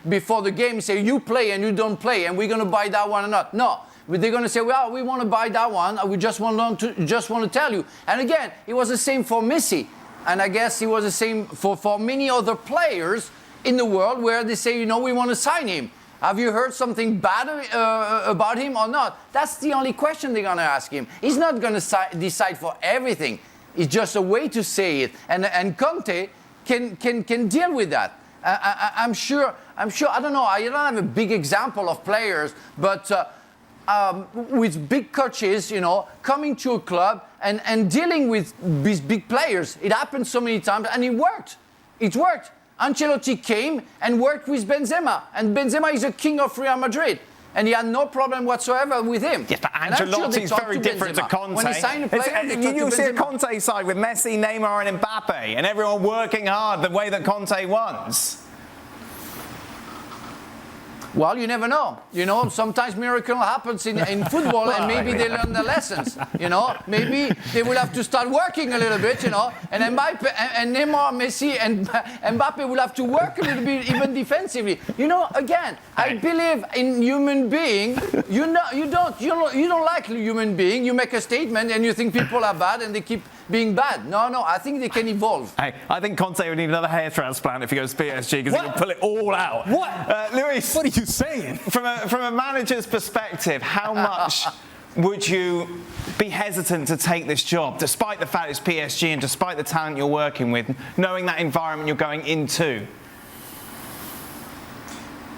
before the game and say, you play and you don't play and we're going to buy that one or not. No, They're going to say, well, we want to buy that one. We just want to tell you. And again, it was the same for Messi. And I guess it was the same for many other players in the world where they say, we want to sign him. Have you heard something bad about him or not? That's the only question they're going to ask him. He's not going to decide for everything. It's just a way to say it. And Conte can deal with that. I'm sure, I don't know, I don't have a big example of players, but with big coaches, coming to a club and dealing with these big players. It happened so many times and it worked. It worked. Ancelotti came and worked with Benzema, and Benzema is a king of Real Madrid. And he had no problem whatsoever with him. Yes, but Ancelotti is very different to Conte. When he signed a player, you see a Conte side with Messi, Neymar and Mbappe, and everyone working hard the way that Conte wants. Well, you never know. Sometimes miracle happens in football, and maybe they learn the lessons. Maybe they will have to start working a little bit. And Mbappe and Neymar, Messi, and Mbappe will have to work a little bit, even defensively. Again, I believe in human being. You don't like human being. You make a statement, and you think people are bad, and they keep being bad. No, I think they can evolve. Hey, I think Conte would need another hair transplant if he goes to PSG because he can pull it all out. What? Luis, what are you saying? From a manager's perspective, how much would you be hesitant to take this job, despite the fact it's PSG and despite the talent you're working with, knowing that environment you're going into?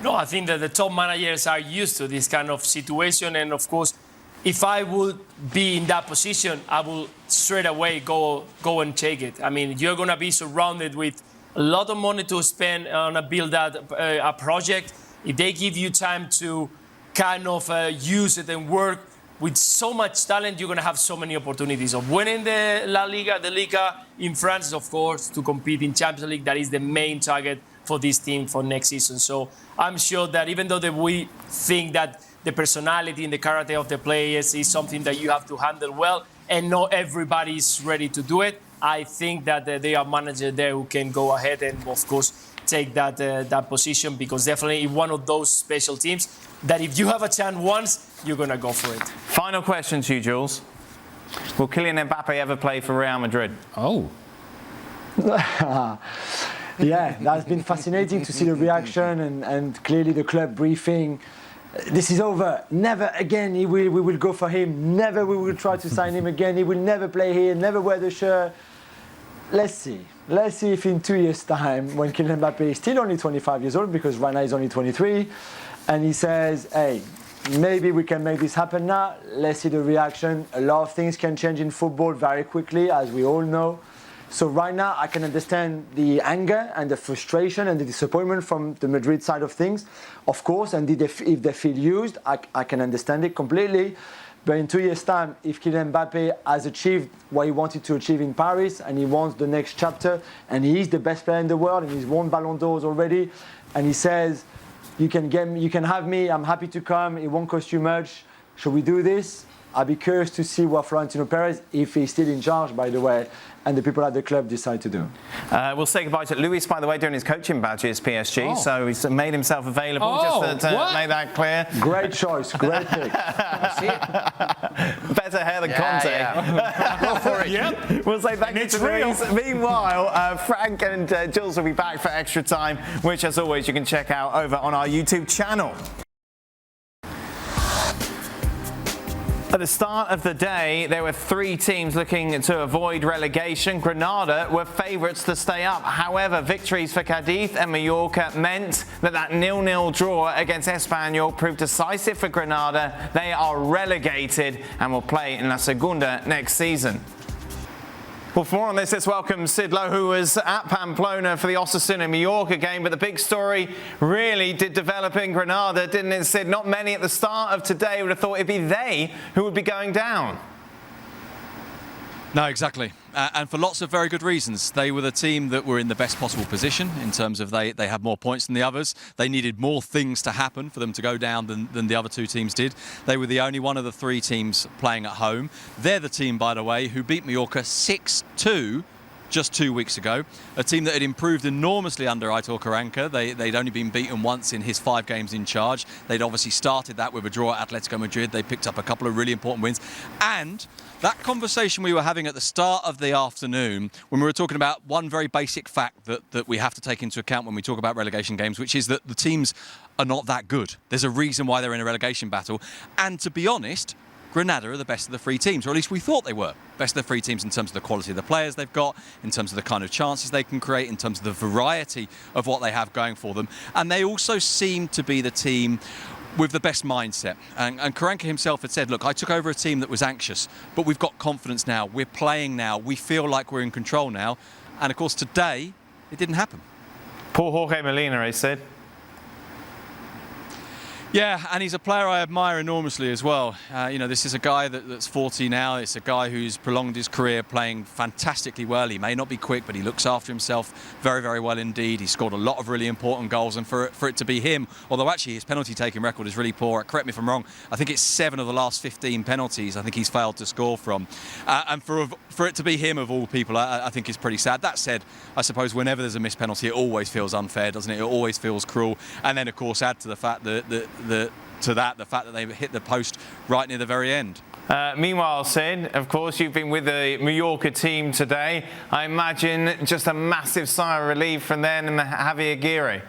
No, I think that the top managers are used to this kind of situation, and of course, if I would be in that position, I will straight away go and take it. I mean, you're going to be surrounded with a lot of money to spend on a project. If they give you time to kind of use it and work with so much talent, you're going to have so many opportunities of winning the La Liga, the Liga in France, of course, to compete in Champions League. That is the main target for this team for next season. So I'm sure that even though we think that the personality and the character of the players is something that you have to handle well, and not everybody is ready to do it, I think that there are managers there who can go ahead and, of course, take that position, because definitely one of those special teams that if you have a chance once, you're going to go for it. Final question to you, Jules. Will Kylian Mbappe ever play for Real Madrid? Oh. Yeah, that's been fascinating to see the reaction and clearly the club briefing. This is over. Never again we will go for him. Never we will try to sign him again. He will never play here, never wear the shirt. Let's see. Let's see if in 2 years' time, when Kylian Mbappe is still only 25 years old, because right now he's only 23, and he says, hey, maybe we can make this happen now. Let's see the reaction. A lot of things can change in football very quickly, as we all know. So right now, I can understand the anger and the frustration and the disappointment from the Madrid side of things, of course, and if they feel used, I can understand it completely. But in 2 years' time, if Kylian Mbappe has achieved what he wanted to achieve in Paris and he wants the next chapter and he is the best player in the world and he's won Ballon d'Ors already, and he says, you can have me, I'm happy to come, it won't cost you much, should we do this? I'll be curious to see what Florentino Perez, if he's still in charge, by the way, and the people at the club decide to do. We'll say goodbye to Luis, by the way, doing his coaching badges, PSG, so he's made himself available, just to make that clear. Great choice, great pick. Better hair than Conte. Yeah. Go for it. Yep. We'll say thank you to Luis. Meanwhile, Frank and Jules will be back for extra time, which, as always, you can check out over on our YouTube channel. At the start of the day, there were 3 teams looking to avoid relegation. Granada were favourites to stay up. However, victories for Cadiz and Mallorca meant that 0-0 draw against Espanyol proved decisive for Granada. They are relegated and will play in La Segunda next season. Well, for more on this, let's welcome Sid Lowe, who was at Pamplona for the Osasuna-Mallorca game. But the big story really did develop in Granada, didn't it, Sid? Not many at the start of today would have thought it'd be they who would be going down. No, exactly. And for lots of very good reasons. They were the team that were in the best possible position in terms of they had more points than the others. They needed more things to happen for them to go down than the other 2 teams did. They were the only one of the 3 teams playing at home. They're the team, by the way, who beat Mallorca 6-2 just 2 weeks ago. A team that had improved enormously under Aitor Karanka. They'd only been beaten once in his 5 games in charge. They'd obviously started that with a draw at Atletico Madrid. They picked up a couple of really important wins. And that conversation we were having at the start of the afternoon, when we were talking about one very basic fact that we have to take into account when we talk about relegation games, which is that the teams are not that good. There's a reason why they're in a relegation battle. And to be honest, Granada are the best of the 3 teams, or at least we thought they were. Best of the 3 teams in terms of the quality of the players they've got, in terms of the kind of chances they can create, in terms of the variety of what they have going for them. And they also seem to be the team with the best mindset. And Karanka himself had said, look, I took over a team that was anxious, but we've got confidence now. We're playing now. We feel like we're in control now. And of course, today, it didn't happen. Poor Jorge Molina, he said. Yeah, and he's a player I admire enormously as well. This is a guy that's 40 now. It's a guy who's prolonged his career playing fantastically well. He may not be quick, but he looks after himself very, very well indeed. He scored a lot of really important goals, and for it to be him, although actually his penalty-taking record is really poor. Correct me if I'm wrong. I think it's 7 of the last 15 penalties I think he's failed to score from. And for it to be him of all people, I think is pretty sad. That said, I suppose whenever there's a missed penalty, it always feels unfair, doesn't it? It always feels cruel. And then, of course, add to the fact that the fact that they hit the post right near the very end. Meanwhile, Sid, of course, you've been with the Mallorca team today. I imagine just a massive sigh of relief from them and Javier Aguirre.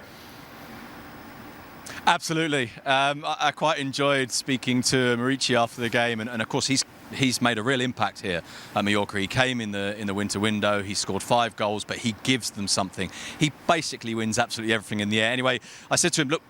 Absolutely. I quite enjoyed speaking to Maurici after the game, and of course he's made a real impact here at Mallorca. He came in the winter window, he scored 5 goals, but he gives them something. He basically wins absolutely everything in the air. Anyway, I said to him, look,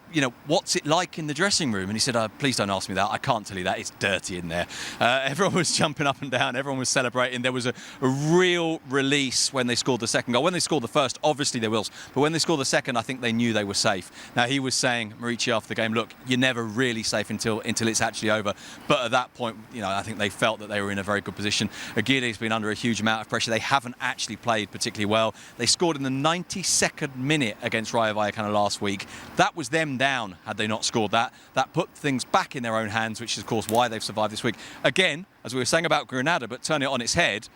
what's it like in the dressing room? And he said, please don't ask me that. I can't tell you that. It's dirty in there. Everyone was jumping up and down. Everyone was celebrating. There was a real release when they scored the second goal. When they scored the first, obviously there was. But when they scored the second, I think they knew they were safe. Now, he was saying, Maurici after the game, look, you're never really safe until it's actually over. But at that point, I think they felt that they were in a very good position. Aguirre's been under a huge amount of pressure. They haven't actually played particularly well. They scored in the 92nd minute against Rayo Vallecano last week. That was them down had they not scored that. That put things back in their own hands, which is, of course, why they've survived this week. Again, as we were saying about Granada, but turn it on its head,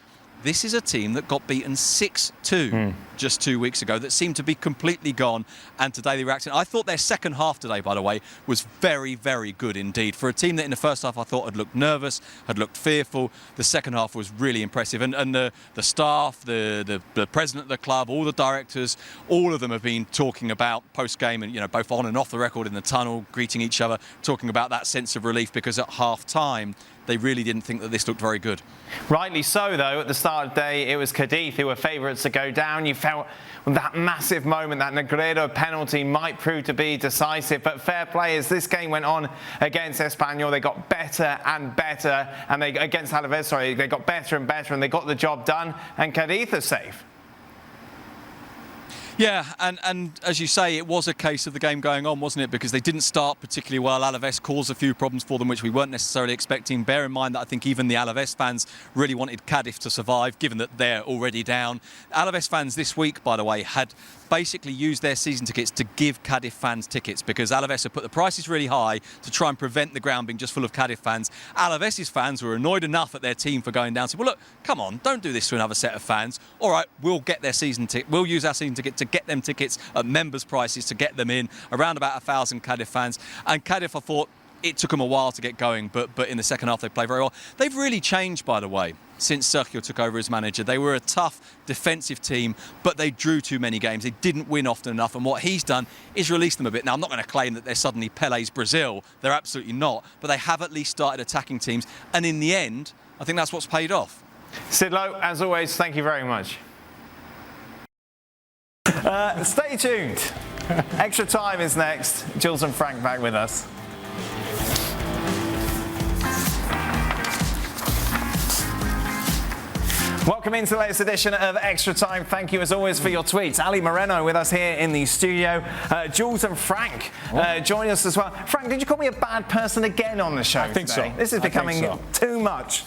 this is a team that got beaten 6-2 just 2 weeks ago, that seemed to be completely gone, and today they reacted. I thought their second half today, by the way, was very, very good indeed. For a team that in the first half I thought had looked nervous, had looked fearful, the second half was really impressive. And the staff, the president of the club, all the directors, all of them have been talking about post-game and, both on and off the record in the tunnel, greeting each other, talking about that sense of relief, because at half-time, they really didn't think that this looked very good. Rightly so, though. At the start of the day, it was Cadiz who were favourites to go down. You felt that massive moment, that Negredo penalty might prove to be decisive. But fair play, as this game went on against Espanyol, they got better and better. And against Alaves, they got better and better, and they got the job done. And Cadiz are safe. Yeah, and as you say, it was a case of the game going on, wasn't it? Because they didn't start particularly well. Alaves caused a few problems for them, which we weren't necessarily expecting. Bear in mind that I think even the Alaves fans really wanted Cadiz to survive, given that they're already down. Alaves fans this week, by the way, had basically used their season tickets to give Cadiz fans tickets, because Alaves have put the prices really high to try and prevent the ground being just full of Cadiz fans. Alaves' fans were annoyed enough at their team for going down. So, well, look, come on, don't do this to another set of fans. All right, we'll get their season ticket. We'll use our season ticket to get them tickets at members' prices to get them in, around about 1,000 Cadiz fans. And Cadiz, I thought, it took them a while to get going, but in the second half they played very well. They've really changed, by the way, since Sergio took over as manager. They were a tough defensive team, but they drew too many games. They didn't win often enough, and what he's done is release them a bit. Now, I'm not going to claim that they're suddenly Pele's Brazil. They're absolutely not, but they have at least started attacking teams, and in the end, I think that's what's paid off. Sid Lowe, as always, thank you very much. Stay tuned. Extra Time is next. Jules and Frank back with us. Welcome into the latest edition of Extra Time. Thank you, as always, for your tweets. Ali Moreno with us here in the studio. Jules and Frank join us as well. Frank, did you call me a bad person again on the show I think today? so. This is becoming too much.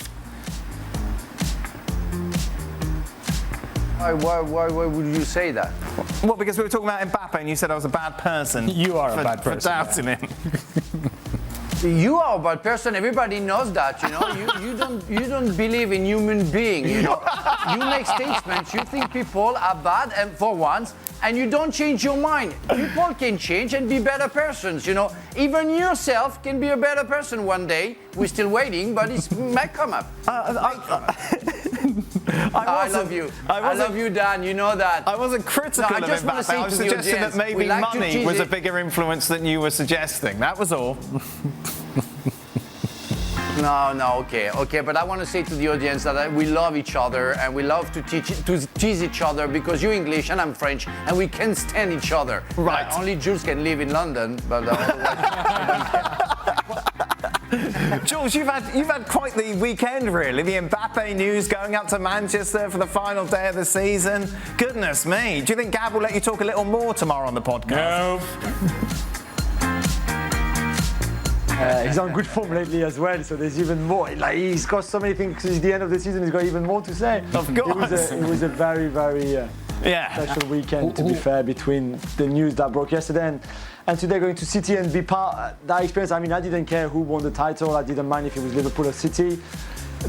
Why would you say that? Well, because we were talking about Mbappe and you said I was a bad person. You are a bad person. For doubting him. You are a bad person. Everybody knows that. You know, you don't believe in human being. You know, you make statements. You think people are bad, and for once, and you don't change your mind. People can change and be better persons. You know, even yourself can be a better person one day. We're still waiting, but it might come up. I love you. I love you, Dan. You know that. I wasn't critical of Mbappe. I was suggesting that maybe money was a bigger influence than you were suggesting. That was all. No, okay. But I want to say to the audience that we love each other and we love to tease each other because you're English and I'm French and we can stand each other. Right. Only Jules can live in London, but Jules, you've had quite the weekend, really. The Mbappe news going up to Manchester for the final day of the season. Goodness me. Do you think Gab will let you talk a little more tomorrow on the podcast? No. He's on good form lately as well, so there's even more. Like, he's got so many things. It's the end of the season. He's got even more to say. Of course. It was a very, very special weekend, to be fair, between the news that broke yesterday and today going to City and be part that experience. I mean, I didn't care who won the title. I didn't mind if it was Liverpool or City.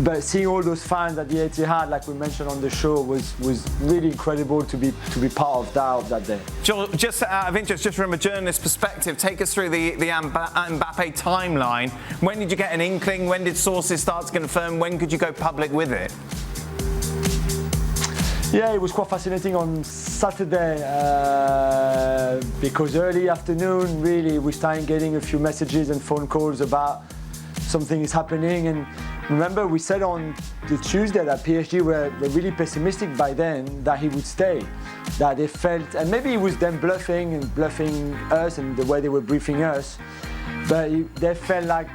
But seeing all those fans at the Etihad, like we mentioned on the show, was really incredible to be part of that day. Joel, just out of interest, just from a journalist perspective, take us through the Mbappe timeline. When did you get an inkling? When did sources start to confirm? When could you go public with it? Yeah, it was quite fascinating on Saturday because early afternoon, really, we started getting a few messages and phone calls about something is happening. And remember, we said on the Tuesday that PSG were really pessimistic by then that he would stay, that they felt, and maybe it was them bluffing us and the way they were briefing us, but they felt like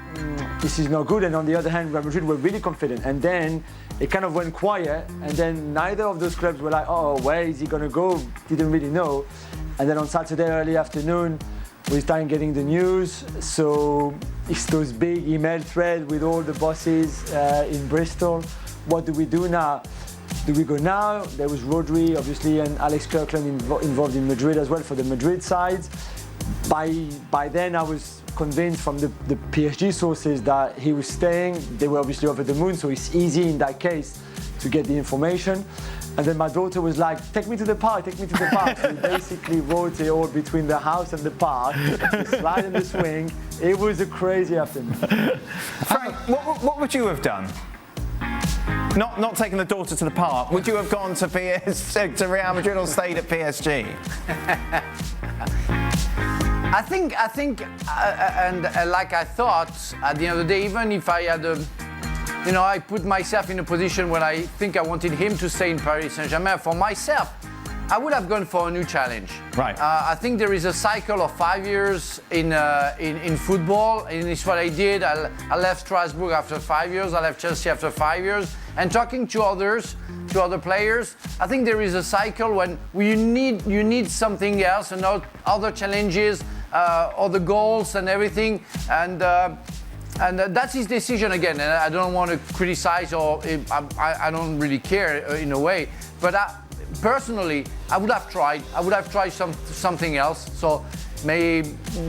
this is not good. And on the other hand, Real Madrid were really confident. And then it kind of went quiet, and then neither of those clubs were like, oh, where is he going to go? Didn't really know. And then on Saturday early afternoon, we started getting the news. So it's those big email threads with all the bosses in Bristol. What do we do now? Do we go now? There was Rodri, obviously, and Alex Kirkland involved in Madrid as well for the Madrid side. By then, I was convinced from the PSG sources that he was staying. They were obviously over the moon, so it's easy in that case to get the information. And then my daughter was like, take me to the park. So we basically rode it all between the house and the park, the slide and the swing. It was a crazy afternoon. Frank, what would you have done? Not taking the daughter to the park. Would you have gone to Real Madrid or stayed at PSG? I think, and like I thought, at the end of the day, even if I had I put myself in a position where I think I wanted him to stay in Paris Saint-Germain. For myself, I would have gone for a new challenge. Right. I think there is a cycle of 5 years in football, and it's what I did. I left Strasbourg after 5 years. I left Chelsea after 5 years. And talking to other players, I think there is a cycle when you need something else and other challenges, other goals and everything. And that's his decision again. And I don't want to criticize or I don't really care in a way. But personally, I would have tried something else. So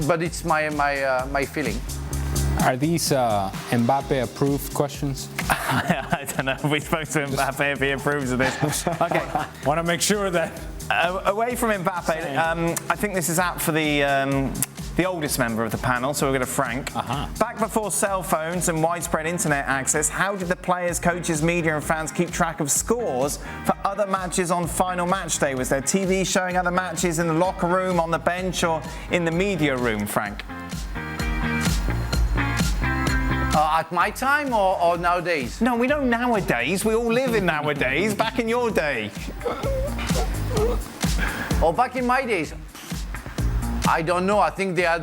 but it's my feeling. Are these Mbappe-approved questions? I don't know if we spoke to Mbappe if he approves of this. Okay. Want to make sure that... Away from Mbappe, I think this is out for the oldest member of the panel, so we'll go to Frank. Back before cell phones and widespread internet access, how did the players, coaches, media and fans keep track of scores for other matches on final match day? Was there TV showing other matches in the locker room, on the bench or in the media room, Frank? At my time or nowadays? No, we know nowadays. We all live in nowadays. Back in your day. Or back in my days? I don't know. I think we didn't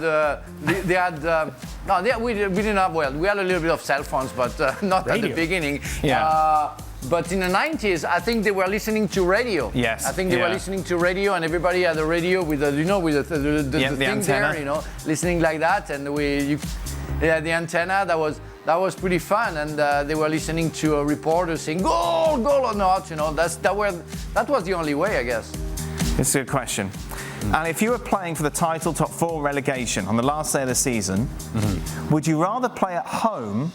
have, we had a little bit of cell phones, but not radio. At the beginning. Yeah. But in the 90s, I think they were listening to radio. Yes. I think they were listening to radio, and everybody had a radio with the thing antenna. there, listening like that, and the antenna. That was pretty fun, and they were listening to a reporter saying goal or not. That was the only way, I guess. It's a good question. And if you were playing for the title, top 4 relegation on the last day of the season, would you rather play at home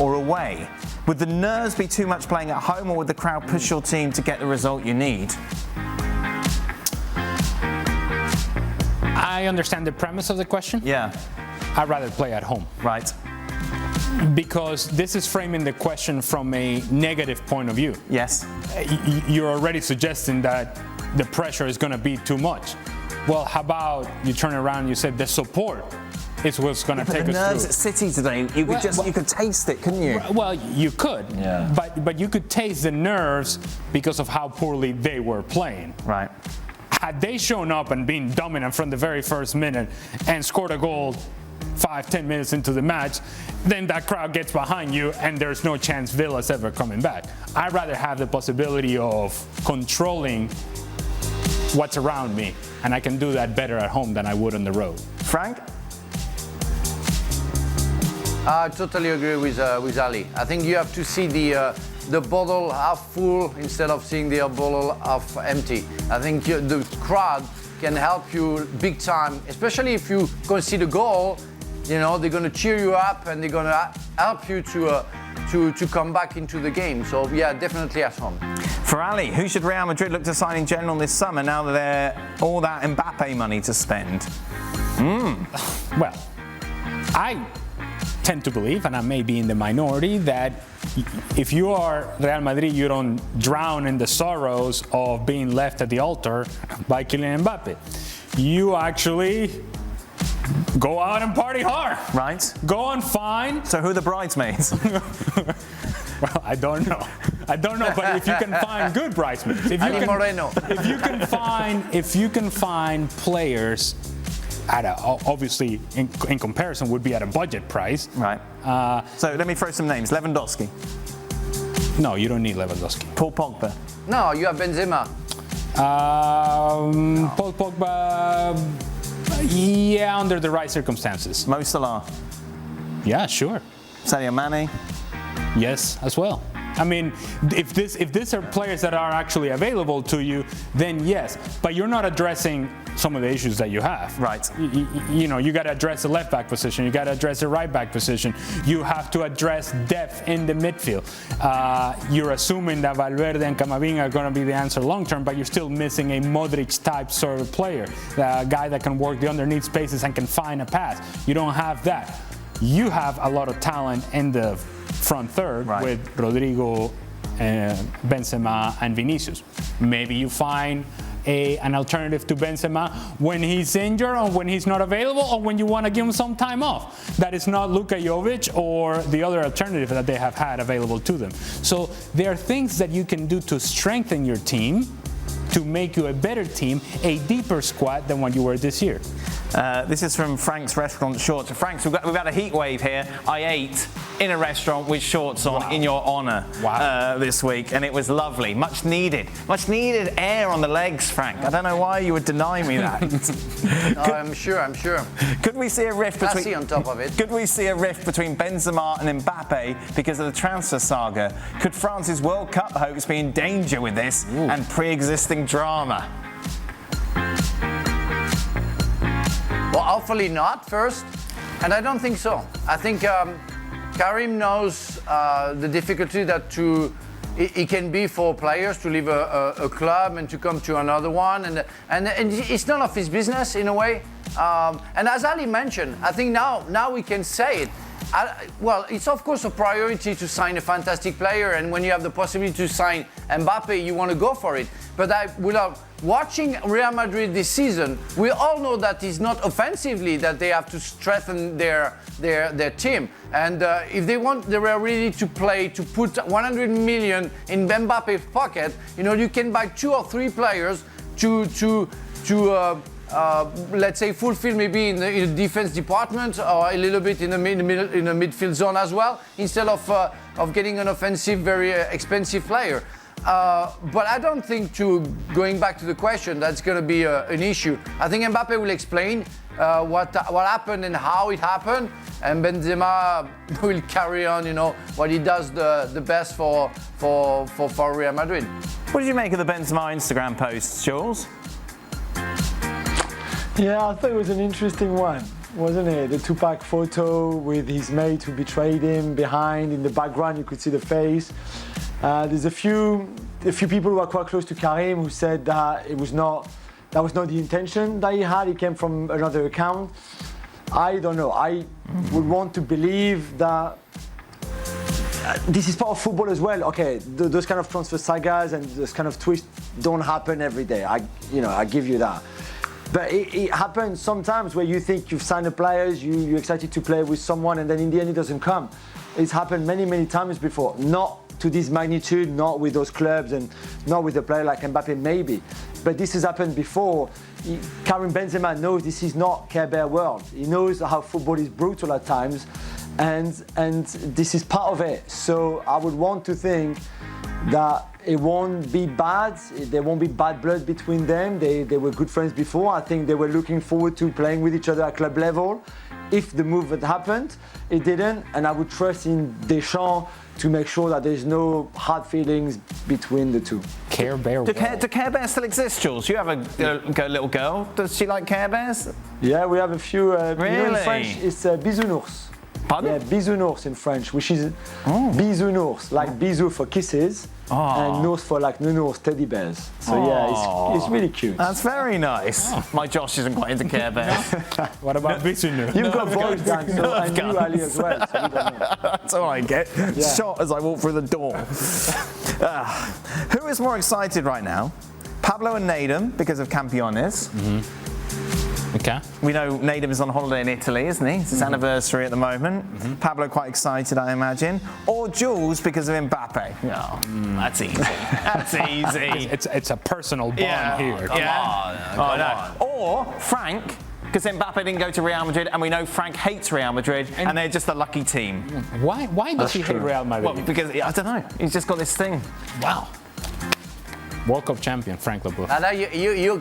or away? Would the nerves be too much playing at home, or would the crowd push your team to get the result you need? I understand the premise of the question. Yeah. I'd rather play at home. Right. Because this is framing the question from a negative point of view. Yes. You're already suggesting that the pressure is going to be too much. Well, how about you turn around and you said the support is what's going to take the us nerves through. at City today, you could taste it, couldn't you? Well, you could. Yeah. But you could taste the nerves because of how poorly they were playing. Right. Had they shown up and been dominant from the very first minute and scored a goal 5-10 minutes into the match, then that crowd gets behind you and there's no chance Villa's ever coming back. I'd rather have the possibility of controlling what's around me, and I can do that better at home than I would on the road. Frank? I totally agree with Ali. I think you have to see the bottle half full instead of seeing the bottle half empty. I think the crowd can help you big time, especially if you concede a goal. You know, they're going to cheer you up and they're going to help you to come back into the game. So yeah, definitely at home. For Ali, who should Real Madrid look to sign in general this summer now that they're all that Mbappe money to spend? Well, I tend to believe, and I may be in the minority, that if you are Real Madrid, you don't drown in the sorrows of being left at the altar by Kylian Mbappe. You actually go out and party hard. Right. Go and find. So who are the bridesmaids? Well, I don't know. But if you can find good bridesmaids, if you can find players at obviously in comparison would be at a budget price. Right. So let me throw some names. Lewandowski. No, you don't need Lewandowski. Paul Pogba. No, you have Benzema. Paul Pogba, yeah, under the right circumstances. Mo Salah. Yeah, sure. Sadio Mane. Yes, as well. I mean, if these are players that are actually available to you, then yes. But you're not addressing some of the issues that you have. Right. You know, you got to address the left back position. You got to address the right back position. You have to address depth in the midfield. You're assuming that Valverde and Camavinga are going to be the answer long term, but you're still missing a Modric type sort of player, a guy that can work the underneath spaces and can find a pass. You don't have that. You have a lot of talent in the front third with Rodrigo, Benzema, and Vinicius. Maybe you find an alternative to Benzema when he's injured or when he's not available or when you want to give him some time off. That is not Luka Jovic or the other alternative that they have had available to them. So there are things that you can do to strengthen your team, to make you a better team, a deeper squad than what you were this year. This is from Frank's Restaurant Shorts. Frank's, we've had a heat wave here. I ate in a restaurant with shorts on in your honour this week, and it was lovely. Much needed air on the legs, Frank. I don't know why you would deny me that. I'm sure. Could we see a rift between? Classy on top of it. Could we see a rift between Benzema and Mbappe because of the transfer saga? Could France's World Cup hopes be in danger with this and pre-existing drama? Well, hopefully not first, and I don't think so. I think Karim knows the difficulty that it can be for players to leave a club and to come to another one, and it's none of his business in a way. And as Ali mentioned, I think now we can say it. Well, it's of course a priority to sign a fantastic player, and when you have the possibility to sign Mbappe, you want to go for it. But without watching Real Madrid this season, we all know that it's not offensively that they have to strengthen their team. And if they were ready to play, to put 100 million in Mbappe's pocket, you know, you can buy 2 or 3 players to let's say fulfill maybe in the defense department or a little bit in the midfield zone as well, instead of getting an offensive, very expensive player. But I don't think, going back to the question, that's going to be an issue. I think Mbappe will explain what happened and how it happened, and Benzema will carry on, you know, what he does the best for Real Madrid. What did you make of the Benzema Instagram posts, Jules? Yeah, I thought it was an interesting one, wasn't it? The Tupac photo with his mate who betrayed him behind. In the background, you could see the face. There's a few people who are quite close to Karim who said that that was not the intention that he had. It came from another account. I don't know. I would want to believe that this is part of football as well. Okay, those kind of transfer sagas and those kind of twists don't happen every day. I give you that. But it happens sometimes where you think you've signed the players, you're excited to play with someone, and then in the end it doesn't come. It's happened many, many times before. Not to this magnitude, not with those clubs, and not with a player like Mbappe, maybe. But this has happened before. Karim Benzema knows this is not Care Bear world. He knows how football is brutal at times, and this is part of it. So I would want to think that it won't be bad. There won't be bad blood between them. They were good friends before. I think they were looking forward to playing with each other at club level. If the move had happened, it didn't, and I would trust in Deschamps to make sure that there's no hard feelings between the two. Care Bear. Do Care Bears still exist, Jules? You have a little girl. Does she like Care Bears? Yeah, we have a few. Really? You know, in French, it's bisounours. Pardon? Yeah, bisounours in French, which is bisounours, like bisou for kisses, and nours for like nounours, teddy bears. So yeah, it's really cute. That's very nice. My Josh isn't quite into Care Bears. What about Bisounou? You've got boys, Dan, so and you, Ali, as well. So you don't know. That's all I get. Yeah. Shot as I walk through the door. Who is more excited right now? Pablo and Nedum because of Campeones. Okay. We know Nedum is on holiday in Italy, isn't he? It's his anniversary at the moment. Pablo quite excited, I imagine. Or Jules because of Mbappe. Oh, that's easy. That's easy. It's a personal bond here. Come on. Or Frank, because Mbappe didn't go to Real Madrid, and we know Frank hates Real Madrid, and they're just a lucky team. Why does he hate Real Madrid? Well, because, I don't know, he's just got this thing. Wow. World Cup champion, Frank Leboeuf.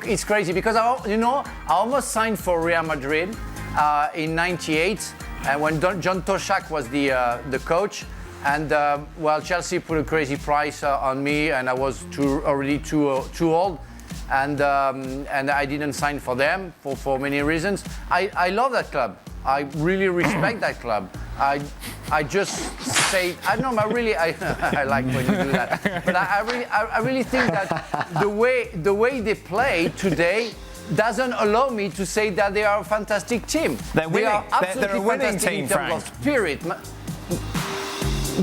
It's crazy because I almost signed for Real Madrid in '98 when John Toshak was the coach, and Chelsea put a crazy price on me, and I was already too old, and I didn't sign for them for many reasons. I love that club. I really respect that club. I just say I don't know. I like when you do that. But I really think that the way they play today doesn't allow me to say that they are a fantastic team. They're winning. They are absolutely they're a winning fantastic team, in terms Frank. of spirit.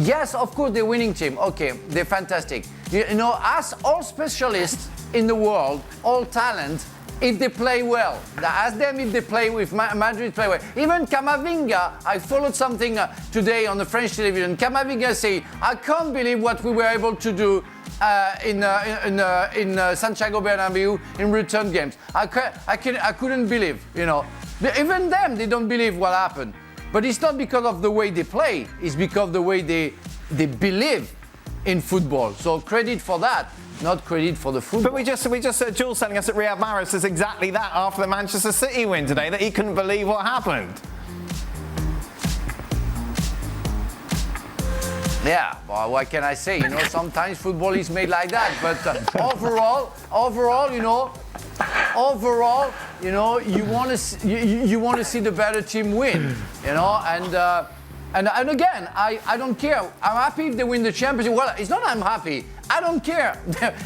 Yes, of course they're winning team. Okay, they're fantastic. You know, as all specialists in the world, all talent. If they play well, ask them if they play with Madrid play well. Even Camavinga, I followed something today on the French television. Camavinga say, I can't believe what we were able to do in Santiago Bernabeu in return games. I couldn't believe, you know. Even them, they don't believe what happened. But it's not because of the way they play. It's because of the way they believe in football. So credit for that. Not credit for the football. But we just Jules telling us that Riyad Mahrez says exactly that after the Manchester City win today, that he couldn't believe what happened. Yeah, well, what can I say? You know, sometimes football is made like that. But overall, you know, you want to see the better team win. You know, and again, I don't care. I'm happy if they win the championship. Well, it's not I'm happy. I don't care.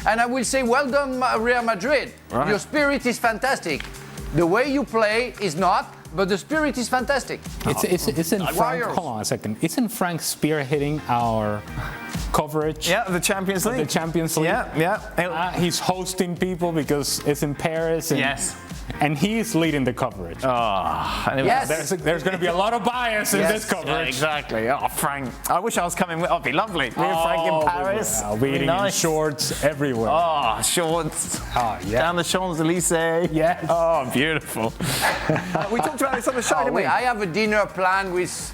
And I will say, well done, Real Madrid. Right. Your spirit is fantastic. The way you play is not, but the spirit is fantastic. Isn't Frank, hold on a second. Isn't Frank spearheading our coverage? Yeah, the Champions League. The Champions League. Yeah. He's hosting people because it's in Paris. And yes. And he's leading the coverage. Yes. There's going to be a lot of bias in this coverage. Yeah, exactly. Oh, Frank. I wish I was coming with. Oh, it'd be lovely. Me and Frank in Paris. I'll be eating in shorts everywhere. Oh, shorts. Oh, yeah. Down the Champs-Elysees. Yes. Oh, beautiful. We talked about this on the show, didn't we? I have a dinner plan with...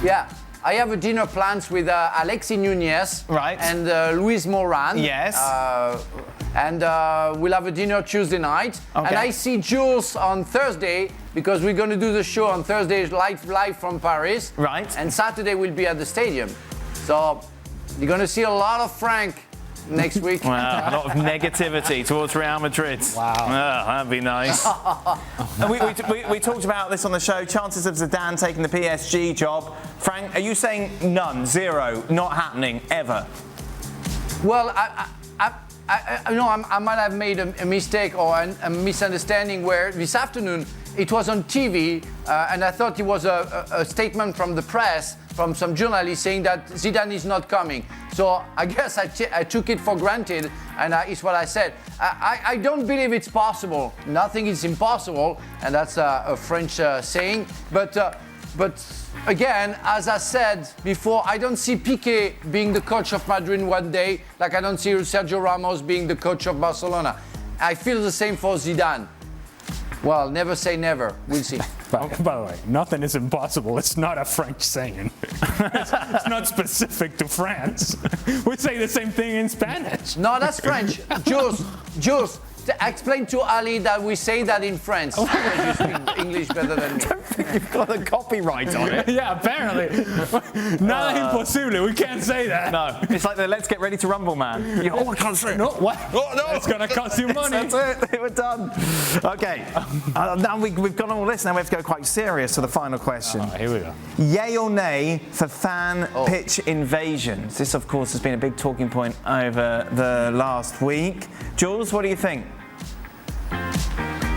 Yeah. I have a dinner plans with Alexis Nunez and Luis Moran. Yes. And we'll have a dinner Tuesday night. Okay. And I see Jules on Thursday because we're going to do the show on Thursday live from Paris. Right. And Saturday we'll be at the stadium. So you're going to see a lot of Frank next week. Wow, a lot of negativity towards Real Madrid. Wow. Oh, that'd be nice. And we talked about this on the show, chances of Zidane taking the PSG job. Frank, are you saying none, zero, not happening, ever? Well, I might have made a mistake or a misunderstanding where this afternoon it was on TV and I thought it was a statement from the press, from some journalists saying that Zidane is not coming. So I guess I took it for granted and it's what I said. I don't believe it's possible. Nothing is impossible, and that's a French saying. But again, as I said before, I don't see Piqué being the coach of Madrid one day, like I don't see Sergio Ramos being the coach of Barcelona. I feel the same for Zidane. Well, never say never. We'll see. By the way, nothing is impossible. It's not a French saying. It's not specific to France. We say the same thing in Spanish. No, that's French. Jules, explain to Ali that we say that in France. Because you speak English better than me. I don't think you've got the copyright on it. Yeah, apparently. Nada imposible. We can't say that. No, it's like the Let's Get Ready to Rumble man. I can't say it. No, what? Oh, no. It's going to cost you money. That's it. We're done. Okay. Now we've gone all this. Now we have to go quite serious to the final question. Here we go. Yay or nay for fan pitch invasions? This, of course, has been a big talking point over the last week. Jules, what do you think?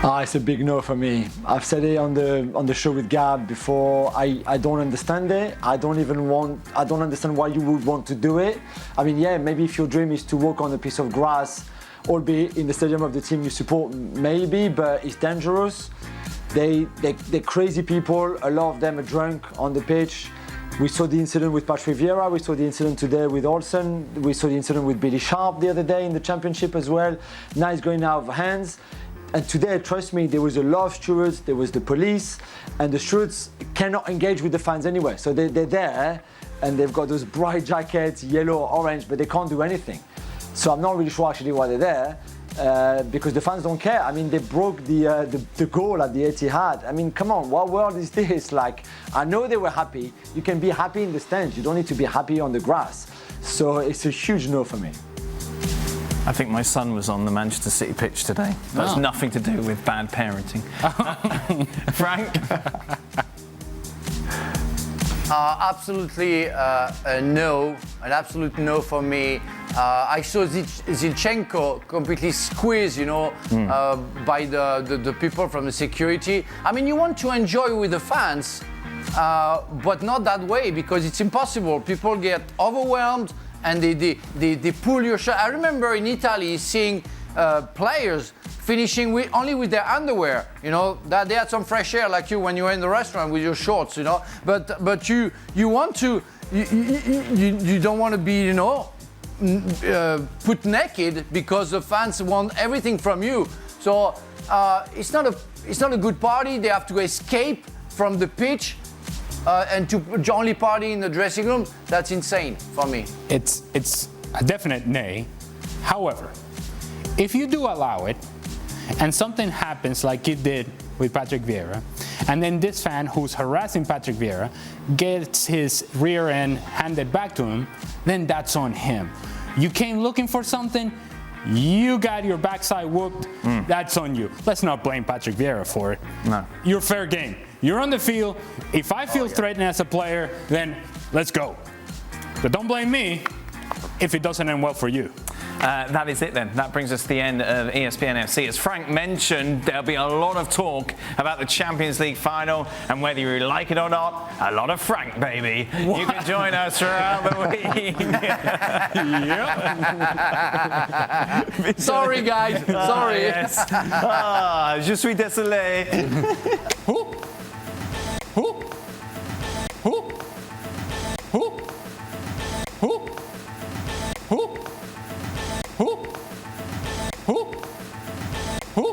It's a big no for me. I've said it on the show with Gab before. I don't understand it. I don't understand why you would want to do it. I mean, yeah, maybe if your dream is to walk on a piece of grass, albeit in the stadium of the team you support, maybe, but it's dangerous. They're crazy people. A lot of them are drunk on the pitch. We saw the incident with Patrick Vieira. We saw the incident today with Olsen. We saw the incident with Billy Sharp the other day in the championship as well. Now it's going out of hands. And today, trust me, there was a lot of stewards, there was the police, and the stewards cannot engage with the fans anyway. So they're there, and they've got those bright jackets, yellow, orange, but they can't do anything. So I'm not really sure actually why they're there, because the fans don't care. I mean, they broke the goal at the Etihad. I mean, come on, what world is this? Like, I know they were happy. You can be happy in the stands. You don't need to be happy on the grass. So it's a huge no for me. I think my son was on the Manchester City pitch today. That's nothing to do with bad parenting. Frank? Absolutely no, an absolute no for me. I saw Zinchenko completely squeezed, by the people from the security. I mean, you want to enjoy with the fans, but not that way, because it's impossible. People get overwhelmed and they pull your shirt. I remember in Italy seeing players finishing only with their underwear, that they had some fresh air like you when you were in the restaurant with your shorts, but you want to, you don't want to be, put naked because the fans want everything from you. So it's not a good party. They have to escape from the pitch. And to only party in the dressing room, that's insane for me. It's a definite nay. However, if you do allow it, and something happens like it did with Patrick Vieira, and then this fan who's harassing Patrick Vieira gets his rear end handed back to him, then that's on him. You came looking for something, you got your backside whooped, that's on you. Let's not blame Patrick Vieira for it. No. You're fair game. You're on the field. If I feel threatened as a player, then let's go. But don't blame me if it doesn't end well for you. That is it then. That brings us to the end of ESPN FC. As Frank mentioned, there'll be a lot of talk about the Champions League final, and whether you like it or not, a lot of Frank, baby. What? You can join us throughout the week. Yep. Sorry, guys. Sorry. Yes. Je suis désolé.